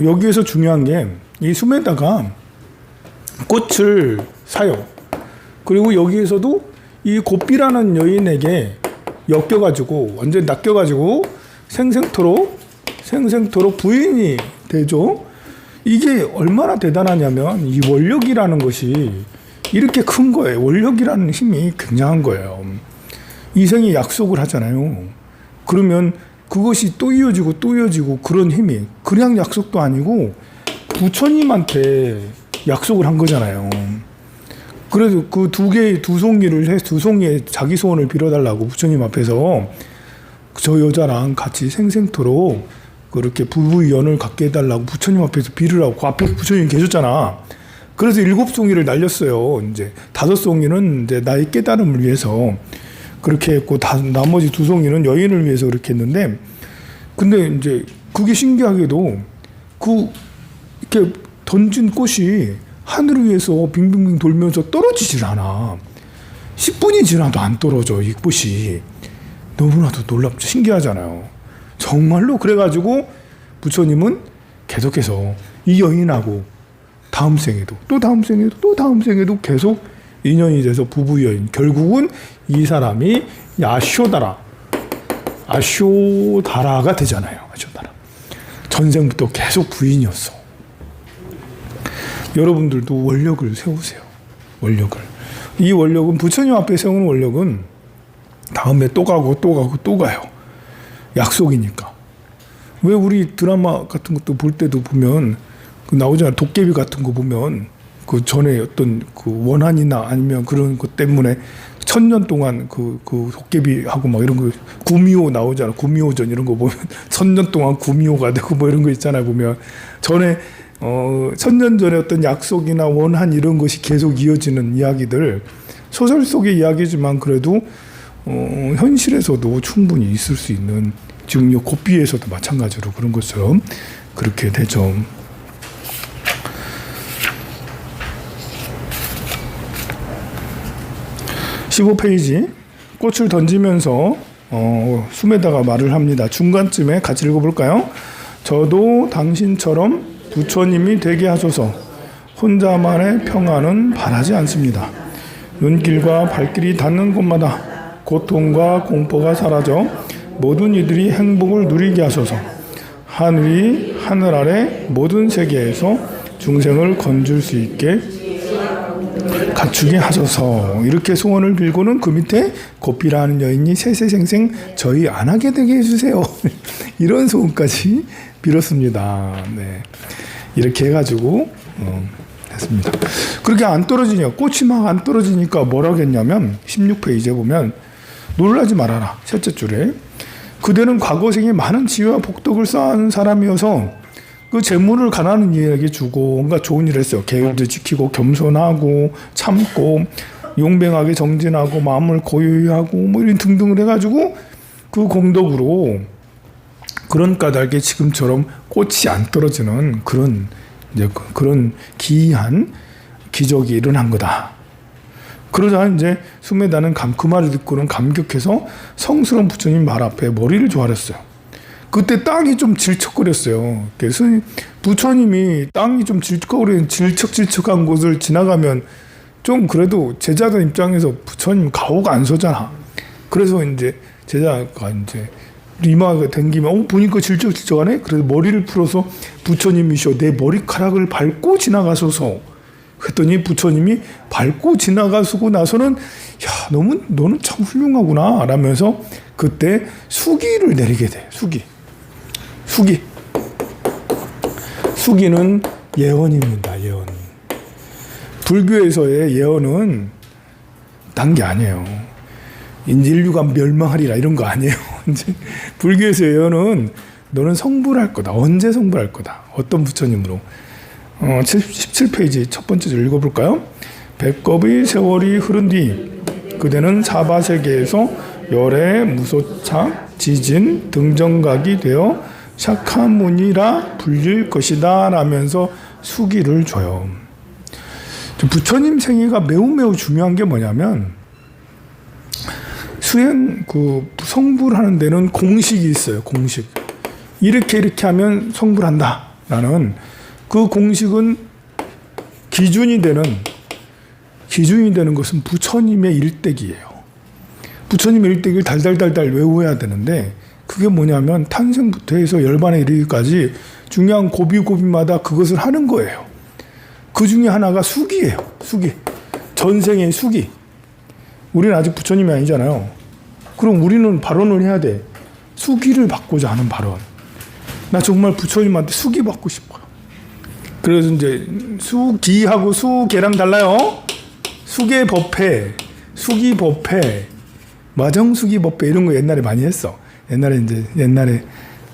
여기에서 중요한 게 이 숨에다가 꽃을 사요. 그리고 여기에서도 이 고삐라는 여인에게 엮여가지고 완전 낚여가지고 생생토록 부인이 되죠. 이게 얼마나 대단하냐면 이 원력이라는 것이 이렇게 큰 거예요. 원력이라는 힘이 굉장한 거예요. 이생에 약속을 하잖아요. 그러면 그것이 또 이어지고 그런 힘이 그냥 약속도 아니고 부처님한테 약속을 한 거잖아요. 그래서 그 두 송이에 자기 소원을 빌어달라고 부처님 앞에서 저 여자랑 같이 생생토록 그렇게 부부연을 갖게 해달라고 부처님 앞에서 빌으라고 그 앞에 부처님이 계셨잖아. 그래서 7송이를 날렸어요. 이제 5송이는 이제 나의 깨달음을 위해서 그렇게 했고 나머지 2송이는 여인을 위해서 그렇게 했는데, 근데 이제 그게 신기하게도 이렇게 던진 꽃이 하늘 위에서 빙빙빙 돌면서 떨어지질 않아. 10분이 지나도 안 떨어져, 이 꽃이. 너무나도 놀랍죠. 신기하잖아요. 정말로. 그래가지고 부처님은 계속해서 이 여인하고 다음 생에도 계속 인연이 돼서 부부 여인. 결국은 이 사람이 아쇼다라가 되잖아요. 아쇼다라. 전생부터 계속 부인이었어. 여러분들도 원력을 세우세요. 원력을. 이 원력은 부처님 앞에 세우는 원력은 다음에 또 가요. 약속이니까. 왜 우리 드라마 같은 것도 볼 때도 보면 나오잖아. 도깨비 같은 거 보면 그 전에 어떤 그 원한이나 아니면 그런 것 때문에 1000년 동안 그 도깨비하고 막 이런 거 구미호 나오잖아. 구미호전 이런 거 보면 1000년 동안 구미호가 되고 뭐 이런 거 있잖아요. 보면 전에 1000년 전에 어떤 약속이나 원한 이런 것이 계속 이어지는 이야기들, 소설 속의 이야기지만 그래도 현실에서도 충분히 있을 수 있는, 지금 이 고삐에서도 마찬가지로 그런 것처럼 그렇게 되죠. (15페이지) 꽃을 던지면서 숨에다가 말을 합니다. 중간쯤에 같이 읽어볼까요? 저도 당신처럼 부처님이 되게 하소서. 혼자만의 평안은 바라지 않습니다. 눈길과 발길이 닿는 곳마다 고통과 공포가 사라져 모든 이들이 행복을 누리게 하소서. 하늘이 하늘 아래 모든 세계에서 중생을 건줄 수 있게 갖추게 하소서. 이렇게 소원을 빌고는 그 밑에 고삐라는 여인이 세세생생 저희 안 하게 되게 해주세요. 이런 소원까지 빌었습니다. 네. 이렇게 해가지고 했습니다. 그렇게 안 떨어지니까, 꽃이 막 안 떨어지니까 뭐라고 했냐면 16페이지에 보면 놀라지 말아라. 셋째 줄에 그대는 과거 생에 많은 지혜와 복덕을 쌓은 사람이어서 그 재물을 가난한 이에게 주고 뭔가 좋은 일을 했어요. 계율도 지키고 겸손하고 참고 용맹하게 정진하고 마음을 고요히 하고 뭐 이런 등등을 해가지고 그 공덕으로 그런 까닭에 지금처럼 꽃이 안 떨어지는 그런 기이한 기적이 일어난 거다. 그러자 이제 수메다는 그 말을 듣고는 감격해서 성스러운 부처님 말 앞에 머리를 조아렸어요. 그때 땅이 좀 질척거렸어요. 그래서 부처님이 땅이 좀 질척질척한 곳을 지나가면 좀 그래도 제자들 입장에서 부처님 가오가 안 서잖아. 그래서 이제 제자가 이제 이마가 당기면 보니까 질척질척하네. 그래서 머리를 풀어서 부처님이시여 내 머리카락을 밟고 지나가소서. 그랬더니 부처님이 밟고 지나가시고 나서는 야 너는 참 훌륭하구나 라면서 그때 수기를 내리게 돼. 수기는 예언입니다. 예언. 불교에서의 예언은 딴 게 아니에요. 인류가 멸망하리라 이런 거 아니에요. 이제 불교에서의 예언은 너는 성불할 거다. 언제 성불할 거다. 어떤 부처님으로. 17페이지 첫 번째 줄 읽어볼까요? 백겁의 세월이 흐른 뒤 그대는 사바세계에서 열애, 무소착, 지진, 등정각이 되어 샤카무니라 불릴 것이다 라면서 수기를 줘요. 부처님 생애가 매우 중요한 게 뭐냐면 수행 성불 하는 데는 공식이 있어요. 공식. 이렇게 하면 성불한다 라는 그 공식은 기준이 되는 것은 부처님의 일대기예요. 부처님의 일대기를 달달달달 외워야 되는데 그게 뭐냐면 탄생부터 해서 열반에 이르기까지 중요한 고비마다 그것을 하는 거예요. 그 중에 하나가 수기예요. 수기. 전생의 수기. 우리는 아직 부처님이 아니잖아요. 그럼 우리는 발언을 해야 돼. 수기를 받고자 하는 발언. 나 정말 부처님한테 수기 받고 싶어요. 그래서 이제 수기하고 수계랑 달라요. 수계법회, 수기법회, 마정수기법회 이런 거 옛날에 많이 했어. 옛날에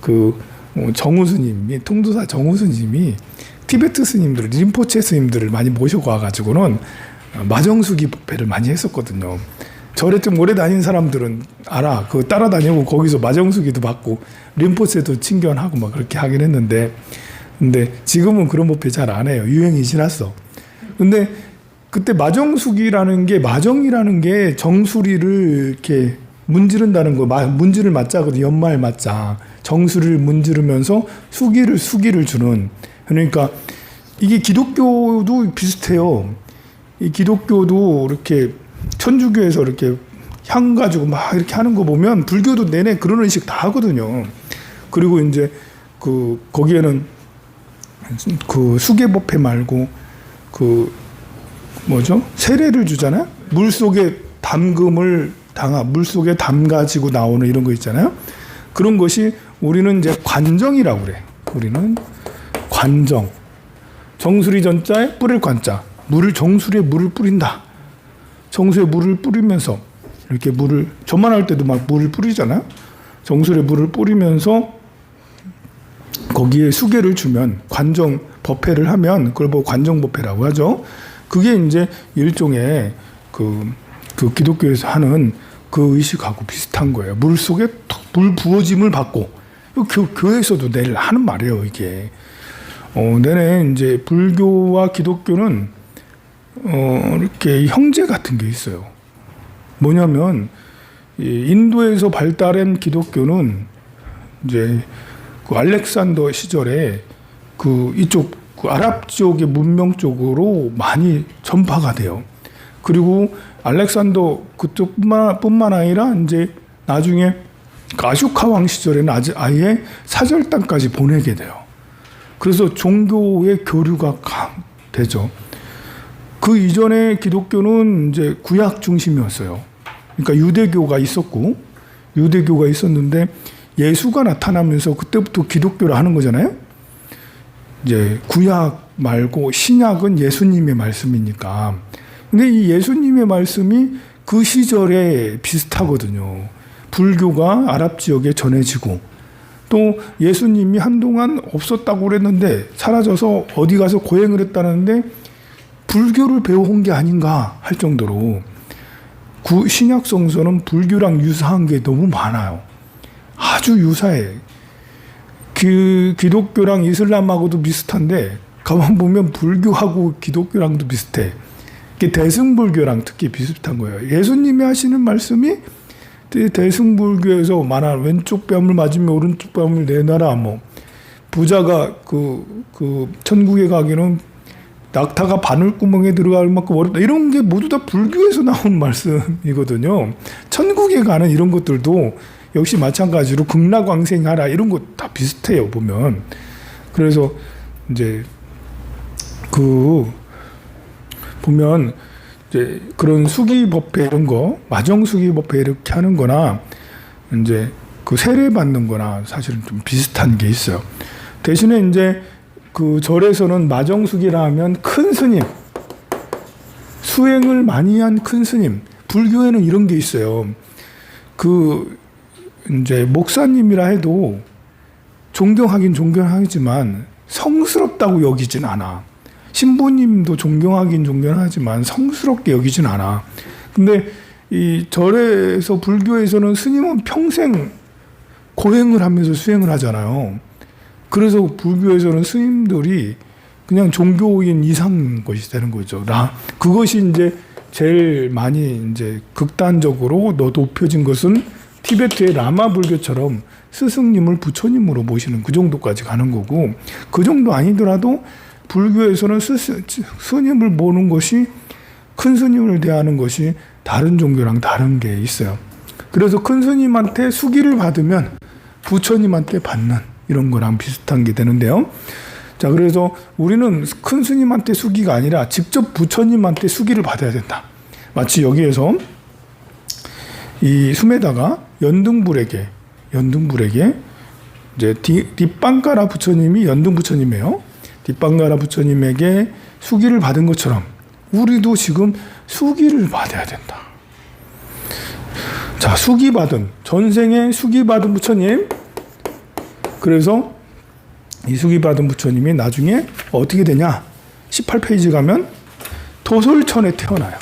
그 정우스님이 통도사 정우스님이 티베트 스님들, 림포체 스님들을 많이 모셔고 와가지고는 마정수기법회를 많이 했었거든요. 절에 좀 오래 다닌 사람들은 알아. 그거 따라다니고 거기서 마정수기도 받고 림포체도 친견하고 막 그렇게 하긴 했는데, 근데 지금은 그런 법회 잘 안 해요. 유행이 지났어. 근데 그때 마정수기라는 게, 마정이라는 게 정수리를 이렇게 문지른다는 거, 문지를 맞자거든요. 연말 맞자. 정수리를 문지르면서 수기를 주는. 그러니까 이게 기독교도 비슷해요. 이 기독교도 이렇게 천주교에서 이렇게 향 가지고 막 이렇게 하는 거 보면 불교도 내내 그런 의식 다 하거든요. 그리고 이제 거기에는 수계법회 말고 세례를 주잖아요. 물속에 물속에 담가지고 나오는 이런 거 있잖아요. 그런 것이 우리는 이제 관정이라고 그래. 우리는 관정. 정수리 전자에 뿌릴 관자. 정수리에 물을 뿌린다. 정수에 물을 뿌리면서 이렇게 전만할 때도 막 물을 뿌리잖아요. 정수에 물을 뿌리면서 거기에 수계를 주면 관정 법회를 하면 그걸 보고 관정법회라고 하죠. 그게 이제 일종의 그 기독교에서 하는 그 의식하고 비슷한 거예요. 물 속에 물 부어짐을 받고 교회에서도 내일 하는 말이에요. 이게 내내 이제 불교와 기독교는 이렇게 형제 같은 게 있어요. 뭐냐면 인도에서 발달한 기독교는 이제 그 알렉산더 시절에 이쪽 아랍 지역의 문명 쪽으로 많이 전파가 돼요. 그리고 알렉산더 그쪽뿐만 아니라 이제 나중에 아쇼카 왕 시절에는 아예 사절단까지 보내게 돼요. 그래서 종교의 교류가 되죠. 그 이전에 기독교는 이제 구약 중심이었어요. 그러니까 유대교가 있었는데 예수가 나타나면서 그때부터 기독교를 하는 거잖아요. 이제 구약 말고 신약은 예수님의 말씀이니까. 근데 이 예수님의 말씀이 그 시절에 비슷하거든요. 불교가 아랍 지역에 전해지고 또 예수님이 한동안 없었다고 그랬는데 사라져서 어디 가서 고행을 했다는데 불교를 배워온 게 아닌가 할 정도로 신약 성서는 불교랑 유사한 게 너무 많아요. 아주 유사해. 기독교랑 이슬람하고도 비슷한데 가만 보면 불교하고 기독교랑도 비슷해. 대승불교랑 특히 비슷한 거예요. 예수님이 하시는 말씀이 대승불교에서 말하는 왼쪽 뺨을 맞으면 오른쪽 뺨을 내놔라. 부자가 천국에 가기는 낙타가 바늘구멍에 들어갈 만큼 어렵다. 이런 게 모두 다 불교에서 나온 말씀이거든요. 천국에 가는 이런 것들도 역시 마찬가지로 극락왕생하라 이런 거 다 비슷해요. 보면. 그래서 이제 보면 이제 그런 수기법회 이런 거, 마정수기법회 이렇게 하는 거나 이제 세례 받는 거나 사실은 좀 비슷한 게 있어요. 대신에 이제 절에서는 마정수기라 하면 큰 스님, 수행을 많이 한 큰 스님, 불교에는 이런 게 있어요. 이제 목사님이라 해도 존경하긴 존경하지만 성스럽다고 여기진 않아. 신부님도 존경하긴 존경하지만 성스럽게 여기진 않아. 근데 이 절에서 불교에서는 스님은 평생 고행을 하면서 수행을 하잖아요. 그래서 불교에서는 스님들이 그냥 종교인 이상 것이 되는 거죠. 그것이 이제 제일 많이 이제 극단적으로 높여진 것은 티베트의 라마 불교처럼 스승님을 부처님으로 모시는 그 정도까지 가는 거고, 그 정도 아니더라도 불교에서는 스님을 보는 것이, 큰 스님을 대하는 것이 다른 종교랑 다른 게 있어요. 그래서 큰 스님한테 수기를 받으면 부처님한테 받는 이런 거랑 비슷한 게 되는데요. 자, 그래서 우리는 큰 스님한테 수기가 아니라 직접 부처님한테 수기를 받아야 된다. 마치 여기에서 이 숨에다가 연등불에게 이제 뒷방가라 부처님이 연등 부처님이에요. 뒷방가라 부처님에게 수기를 받은 것처럼 우리도 지금 수기를 받아야 된다. 자, 전생에 수기 받은 부처님. 그래서 이 수기 받은 부처님이 나중에 어떻게 되냐? 18페이지 가면 도솔천에 태어나요.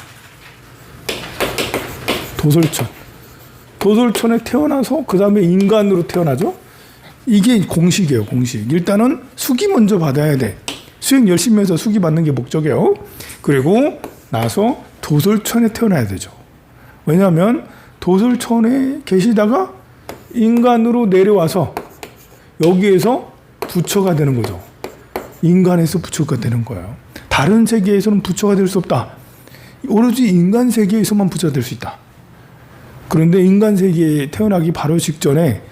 도솔천에 태어나서 그 다음에 인간으로 태어나죠. 이게 공식이에요, 공식. 일단은 수기 먼저 받아야 돼. 수행 열심히 해서 수기 받는 게 목적이에요. 그리고 나서 도솔천에 태어나야 되죠. 왜냐하면 도솔천에 계시다가 인간으로 내려와서 여기에서 부처가 되는 거죠. 인간에서 부처가 되는 거예요. 다른 세계에서는 부처가 될 수 없다. 오로지 인간 세계에서만 부처가 될 수 있다. 그런데 인간 세계에 태어나기 바로 직전에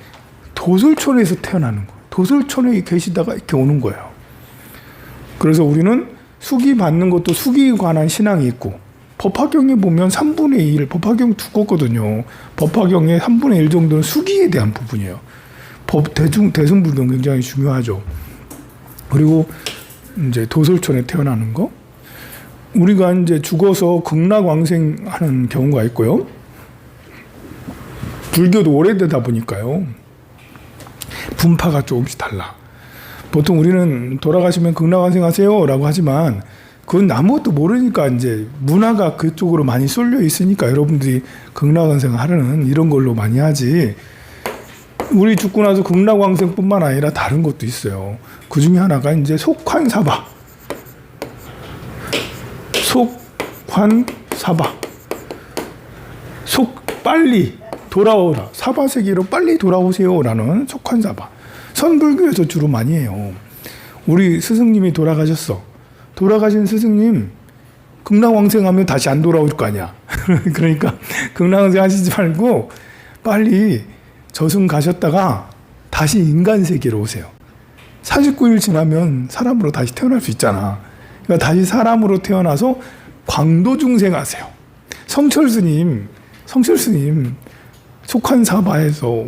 도솔천에서 태어나는 거예요. 도솔천에 계시다가 이렇게 오는 거예요. 그래서 우리는 수기 받는 것도 수기에 관한 신앙이 있고, 법화경에 보면 3분의 1, 법화경 두껍거든요. 법화경의 3분의 1 정도는 수기에 대한 부분이에요. 대승불경 굉장히 중요하죠. 그리고 이제 도솔천에 태어나는 거. 우리가 이제 죽어서 극락왕생하는 경우가 있고요. 불교도 오래되다 보니까요. 분파가 조금씩 달라. 보통 우리는 돌아가시면 극락왕생하세요 라고 하지만 그건 아무것도 모르니까 이제 문화가 그쪽으로 많이 쏠려 있으니까 여러분들이 극락왕생 하려는 이런 걸로 많이 하지. 우리 죽고 나서 극락왕생뿐만 아니라 다른 것도 있어요. 그 중에 하나가 이제 속환사바. 빨리 돌아오라. 사바세계로 빨리 돌아오세요라는 속환사바. 선불교에서 주로 많이 해요. 우리 스승님이 돌아가셨어. 돌아가신 스승님 극락왕생하면 다시 안 돌아올 거 아니야. 그러니까 극락왕생 하시지 말고 빨리 저승 가셨다가 다시 인간 세계로 오세요. 49일 지나면 사람으로 다시 태어날 수 있잖아. 그러니까 다시 사람으로 태어나서 광도중생하세요. 성철스님 속환사바에서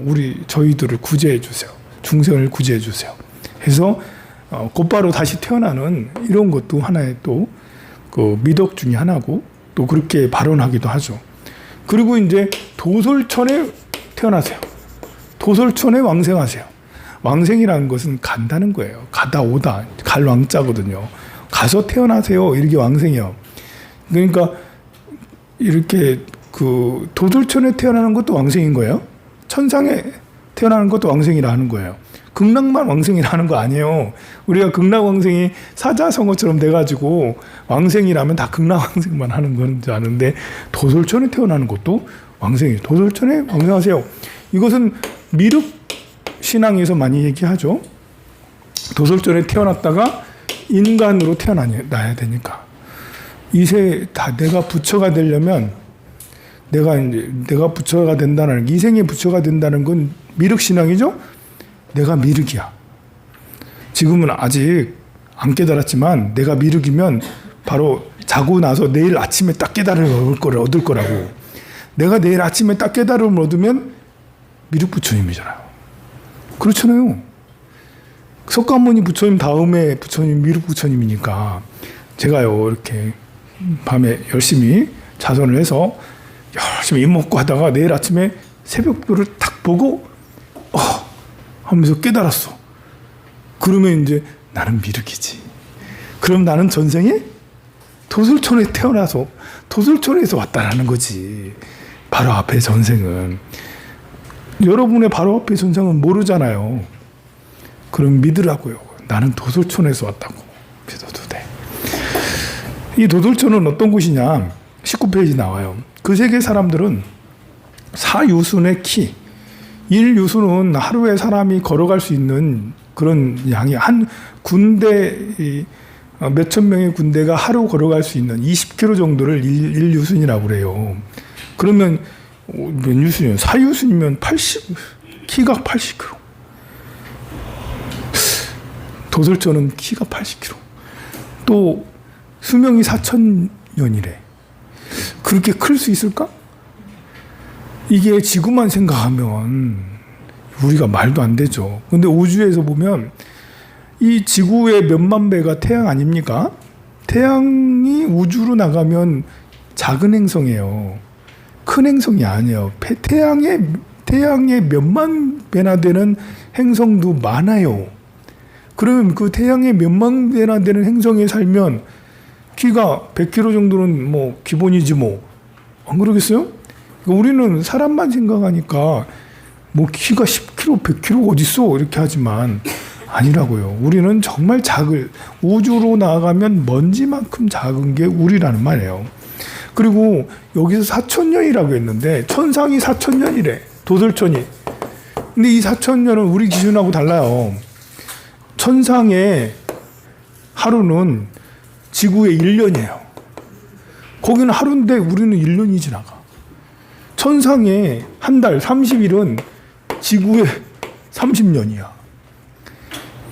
저희들을 구제해 주세요. 중생을 구제해 주세요. 해서 곧바로 다시 태어나는 이런 것도 하나의 또 그 미덕 중에 하나고, 또 그렇게 발언하기도 하죠. 그리고 이제 도솔천에 태어나세요. 도솔천에 왕생하세요. 왕생이라는 것은 간다는 거예요. 가다 오다, 갈 왕자거든요. 가서 태어나세요. 이렇게 왕생이요. 그러니까 이렇게 그 도솔천에 태어나는 것도 왕생인 거예요. 천상에 태어나는 것도 왕생이라 하는 거예요. 극락만 왕생이라는 거 아니에요. 우리가 극락왕생이 사자성어처럼 돼가지고 왕생이라면 다 극락왕생만 하는 건 줄 아는데, 도솔천에 태어나는 것도 왕생이에요. 도솔천에 왕생하세요. 이것은 미륵 신앙에서 많이 얘기하죠. 도솔천에 태어났다가 인간으로 태어나야 되니까. 이세 다 내가 부처가 되려면 내가 부처가 된다는, 이생의 부처가 된다는 건 미륵 신앙이죠. 내가 미륵이야. 지금은 아직 안 깨달았지만 내가 미륵이면 바로 자고 나서 내일 아침에 딱 깨달음을 얻을 거라고. 내가 내일 아침에 딱 깨달음을 얻으면 미륵 부처님이잖아요. 그렇잖아요. 석가모니 부처님 다음에 부처님 미륵 부처님이니까 제가요 이렇게 밤에 열심히 자선을 해서 열심히 입 먹고 하다가 내일 아침에 새벽별을 딱 보고 하면서 깨달았어. 그러면 이제 나는 미륵이지. 그럼 나는 전생에 도솔천에 태어나서 도솔천에서 왔다라는 거지. 바로 앞에 전생은. 여러분의 바로 앞에 전생은 모르잖아요. 그럼 믿으라고요. 나는 도솔촌에서 왔다고 믿어도 돼. 이 도솔촌은 어떤 곳이냐? 19페이지 나와요. 그 세계 사람들은 사유순의 키, 1유순은 하루에 사람이 걸어갈 수 있는 그런 양이, 한 군대, 몇천 명의 군대가 하루 걸어갈 수 있는 20km 정도를 1유순이라고 그래요. 그러면 몇 유순이에요? 4유순이면 80, 키가 80km. 도솔촌은 키가 80km. 또 수명이 4,000년이래. 그렇게 클 수 있을까? 이게 지구만 생각하면 우리가 말도 안 되죠. 근데 우주에서 보면 이 지구의 몇만 배가 태양 아닙니까? 태양이 우주로 나가면 작은 행성이에요. 큰 행성이 아니에요. 태양의 몇만 배나 되는 행성도 많아요. 그러면 그 태양의 몇만 배나 되는 행성에 살면 키가 100km 정도는 뭐 기본이지 뭐. 안 그러겠어요? 우리는 사람만 생각하니까 뭐 키가 10km, 100km 어딨어 이렇게 하지만 아니라고요. 우리는 정말 우주로 나아가면 먼지만큼 작은 게 우리라는 말이에요. 그리고 여기서 4,000년이라고 했는데 천상이 4,000년이래. 도솔촌이. 근데 이 4,000년은 우리 기준하고 달라요. 천상의 하루는 지구의 1년이에요. 거기는 하루인데 우리는 1년이 지나가. 천상의 한 달 30일은 지구의 30년이야.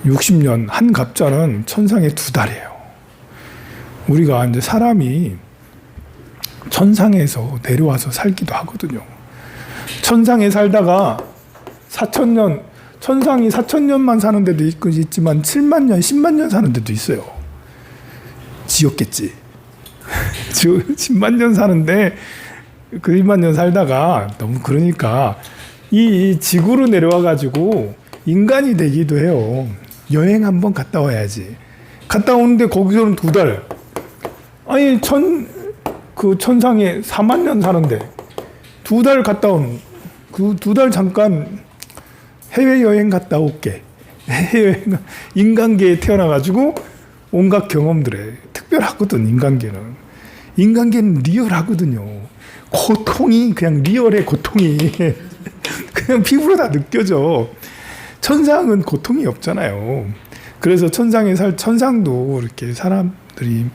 60년 한 갑자는 천상의 2달이에요. 우리가 이제 사람이 천상에서 내려와서 살기도 하거든요. 천상에 살다가 4,000년, 천상이 4,000년만 사는 데도 있지만 7만 년, 10만 년 사는 데도 있어요. 지옥겠지. 10만 년 사는데 그 1만 년 살다가 너무 그러니까 이 지구로 내려와 가지고 인간이 되기도 해요. 여행 한번 갔다 와야지. 갔다 오는데 거기서는 2달. 아니 그 천상에 4만 년 사는데 2달 갔다 오는 그 2달 잠깐 해외여행 갔다 올게. 해외여행 인간계에 태어나 가지고 온갖 경험들에 특별하거든. 인간계는 리얼하거든요. 고통이 그냥 리얼해. 고통이 그냥 피부로 다 느껴져. 천상은 고통이 없잖아요. 그래서 천상도 이렇게 사람들이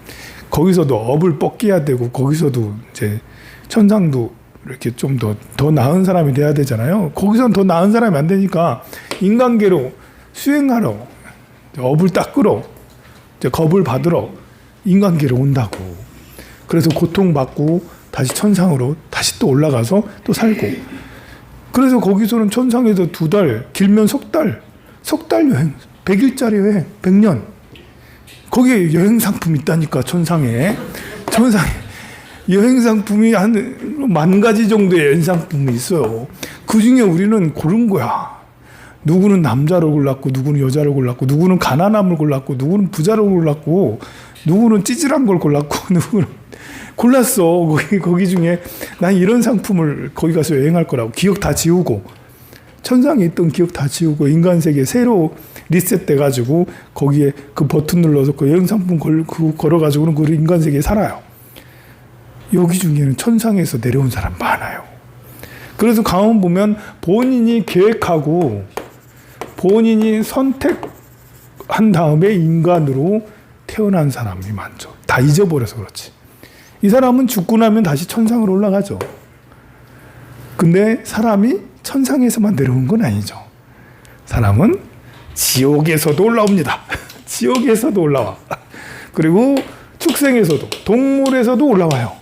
거기서도 업을 뻗겨야 되고 거기서도 이제 천상도 이렇게 좀 더 나은 사람이 돼야 되잖아요. 거기서는 더 나은 사람이 안 되니까 인간계로 수행하러 업을 닦으러 이제 겁을 받으러 인간계로 온다고. 그래서 고통받고 다시 천상으로 다시 또 올라가서 또 살고. 그래서 거기서는 천상에서 2달, 길면 석 달 여행, 100일짜리 여행, 100년. 거기에 여행 상품이 있다니까, 천상에 여행 상품이 한 10,000가지 정도의 여행 상품이 있어요. 그 중에 우리는 고른 거야. 누구는 남자를 골랐고, 누구는 여자를 골랐고, 누구는 가난함을 골랐고, 누구는 부자를 골랐고, 누구는 찌질한 걸 골랐고, 누구는 골랐어. 거기 중에 난 이런 상품을 거기 가서 여행할 거라고. 기억 다 지우고, 천상에 있던 기억 다 지우고, 인간 세계 새로 리셋 돼가지고, 거기에 그 버튼 눌러서 그 여행 상품 걸어가지고는 그 인간 세계에 살아요. 여기 중에는 천상에서 내려온 사람 많아요. 그래서 가만 보면 본인이 계획하고 본인이 선택한 다음에 인간으로 태어난 사람이 많죠. 다 잊어버려서 그렇지. 이 사람은 죽고 나면 다시 천상으로 올라가죠. 근데 사람이 천상에서만 내려온 건 아니죠. 사람은 지옥에서도 올라옵니다. 지옥에서도 올라와. 그리고 축생에서도, 동물에서도 올라와요.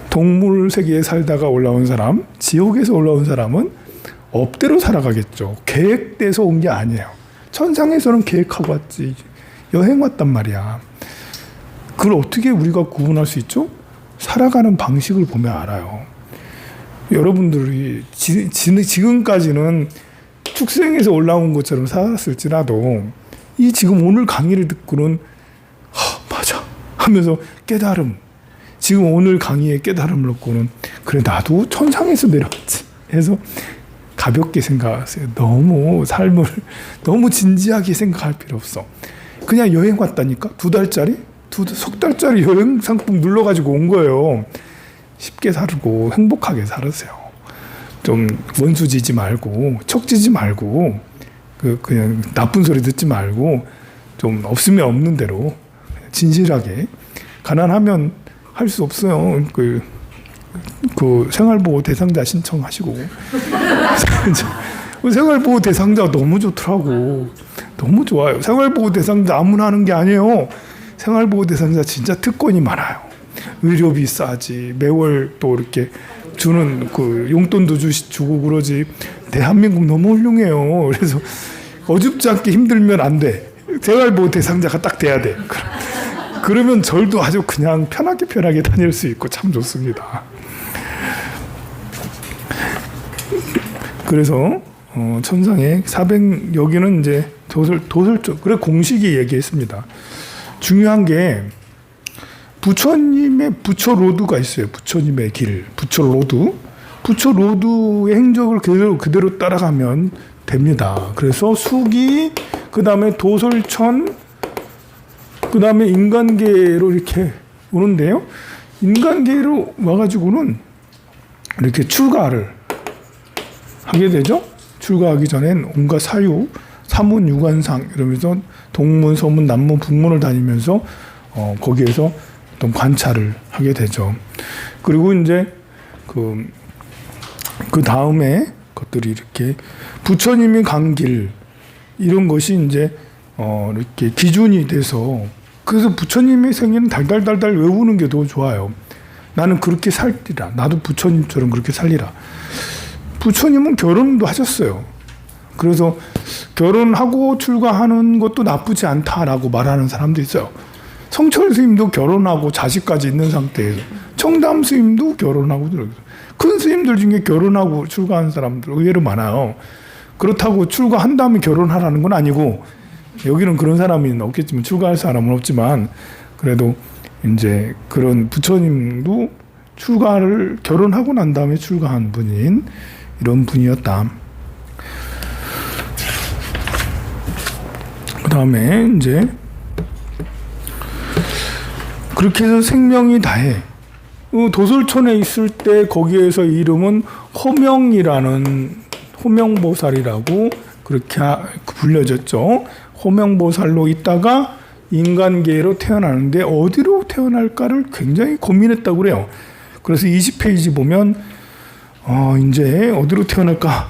동물 세계에 살다가 올라온 사람, 지옥에서 올라온 사람은 업대로 살아가겠죠. 계획돼서 온 게 아니에요. 천상에서는 계획하고 왔지. 여행 왔단 말이야. 그걸 어떻게 우리가 구분할 수 있죠? 살아가는 방식을 보면 알아요. 여러분들이 지금까지는 축생에서 올라온 것처럼 살았을지라도 이 지금 오늘 강의를 듣고는 맞아 하면서 깨달음, 지금 오늘 강의의 깨달음을 얻고는 그래 나도 천상에서 내려왔지 해서 가볍게 생각하세요. 너무 삶을 너무 진지하게 생각할 필요 없어. 그냥 여행 왔다니까. 2달짜리? 석 달짜리 여행 상품 눌러가지고 온 거예요. 쉽게 살고 행복하게 살으세요. 좀 원수지지 말고 척지지 말고 그냥 나쁜 소리 듣지 말고 좀 없으면 없는 대로 진실하게. 가난하면 할 수 없어요. 그 생활보호 대상자 신청하시고. 생활보호 대상자 너무 좋더라고. 너무 좋아요. 생활보호 대상자 아무나 하는 게 아니에요. 생활보호 대상자 진짜 특권이 많아요. 의료비 싸지, 매월 또 이렇게 주는 그 용돈도 주고 그러지. 대한민국 너무 훌륭해요. 그래서 어줍지 않게 힘들면 안 돼. 생활보호 대상자가 딱 돼야 돼. 그러면 절도 아주 그냥 편하게 다닐 수 있고 참 좋습니다. 그래서 천상에 400 여기는 이제 도설적 그래 공식이 얘기했습니다. 중요한 게 부처님의 부처로드가 있어요. 부처님의 길, 부처로드. 부처로드의 행적을 그대로 따라가면 됩니다. 그래서 수기, 그 다음에 도설천, 그 다음에 인간계로 이렇게 오는데요. 인간계로 와가지고는 이렇게 출가를 하게 되죠. 출가하기 전엔 온갖 사유, 사문, 유관상 이러면서 동문, 서문, 남문, 북문을 다니면서 거기에서 어떤 관찰을 하게 되죠. 그리고 이제 그 다음에 것들이 이렇게 부처님이 간 길 이런 것이 이제 이렇게 기준이 돼서 그래서 부처님의 생애는 달달달달 외우는 게 더 좋아요. 나는 그렇게 살리라. 나도 부처님처럼 그렇게 살리라. 부처님은 결혼도 하셨어요. 그래서 결혼하고 출가하는 것도 나쁘지 않다라고 말하는 사람도 있어요. 성철 스님도 결혼하고 자식까지 있는 상태에서, 청담 스님도 결혼하고, 큰 스님들 중에 결혼하고 출가한 사람들 의외로 많아요. 그렇다고 출가한 다음에 결혼하라는 건 아니고, 여기는 그런 사람이 없겠지만, 출가할 사람은 없지만, 그래도 이제 그런 부처님도 결혼하고 난 다음에 출가한 분인 이런 분이었다. 그 다음에 이제 그렇게 해서 생명이 다해. 도솔촌에 있을 때 거기에서 이름은 호명보살이라고 그렇게 불려졌죠. 호명보살로 있다가 인간계로 태어나는데 어디로 태어날까를 굉장히 고민했다고 그래요. 그래서 20페이지 보면 이제 어디로 태어날까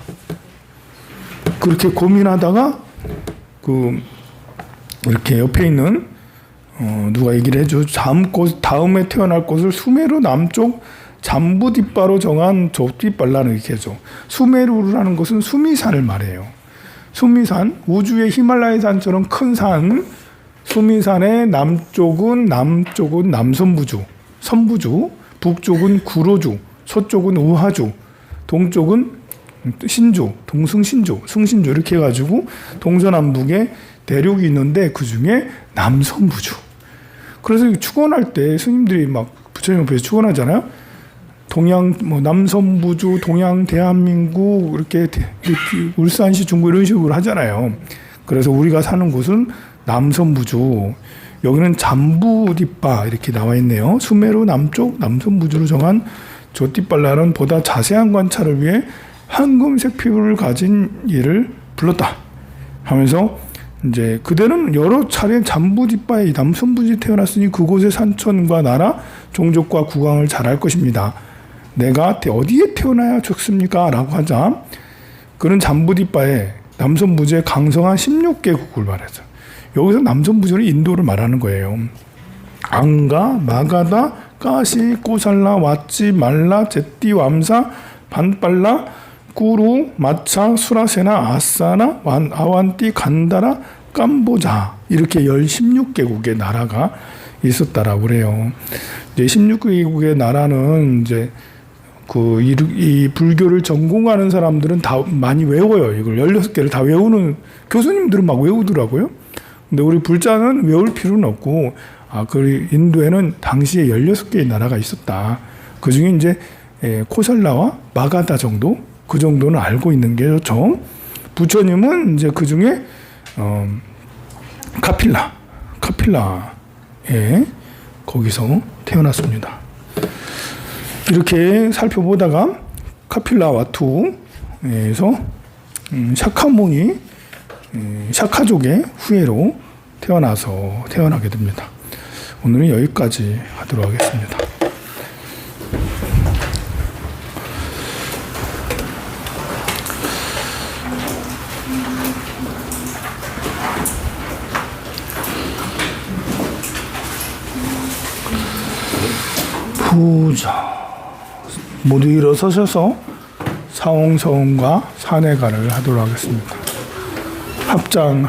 그렇게 고민하다가 이렇게 옆에 있는 누가 얘기를 해줘. 다음에 태어날 곳을 수메르 남쪽 잠부뒷바로 정한 좁뒷발라는 이렇게 해줘. 수메르라는 것은 수미산을 말해요. 수미산, 우주의 히말라야 산처럼 큰 산, 수미산의 남쪽은 남선부주, 선부주, 북쪽은 구로주, 서쪽은 우하주, 동쪽은 신주, 동승신주, 승신주 이렇게 해가지고 동서남북에 대륙이 있는데 그 중에 남선부주. 그래서 축원할 때 스님들이 막 부처님 옆에서 축원하잖아요. 남선부주, 동양 대한민국 이렇게 울산시 중구 이런 식으로 하잖아요. 그래서 우리가 사는 곳은 남선부주. 여기는 잠부뒷바 이렇게 나와 있네요. 수메르 남쪽 남선부주로 정한 조띠발라는 보다 자세한 관찰을 위해 황금색 피부를 가진 이를 불렀다 하면서 이제 그대는 여러 차례 잠부뒷바에 남선부주에 태어났으니 그곳의 산천과 나라, 종족과 국왕을 잘할 것입니다. 내가 어디에 태어나야 좋습니까? 라고 하자 그는 잠부뒷바에 남선부주의 강성한 16개국을 말해서 여기서 남선부주는 인도를 말하는 거예요. 앙가, 마가다, 까시, 꼬살라, 왓지, 말라, 제띠, 왬사, 반빨라, 꾸루, 마차, 수라세나, 아사나, 아완띠, 간다라, 캄보자 이렇게 16개국의 나라가 있었다라고 그래요. 이제 16개국의 나라는 이제 이 불교를 전공하는 사람들은 다 많이 외워요. 이걸 16개를 다 외우는 교수님들은 막 외우더라고요. 근데 우리 불자는 외울 필요는 없고 그 인도에는 당시에 16개의 나라가 있었다. 그 중에 이제 코살라와 마가다 정도, 그 정도는 알고 있는 게 좋죠. 부처님은 이제 그 중에 카필라에 거기서 태어났습니다. 이렇게 살펴보다가 카필라와투에서 샤카문이 샤카족의 후예로 태어나게 됩니다. 오늘은 여기까지 하도록 하겠습니다. 부자 모두 일어서셔서 사홍서원과 산해가를 하도록 하겠습니다. 합장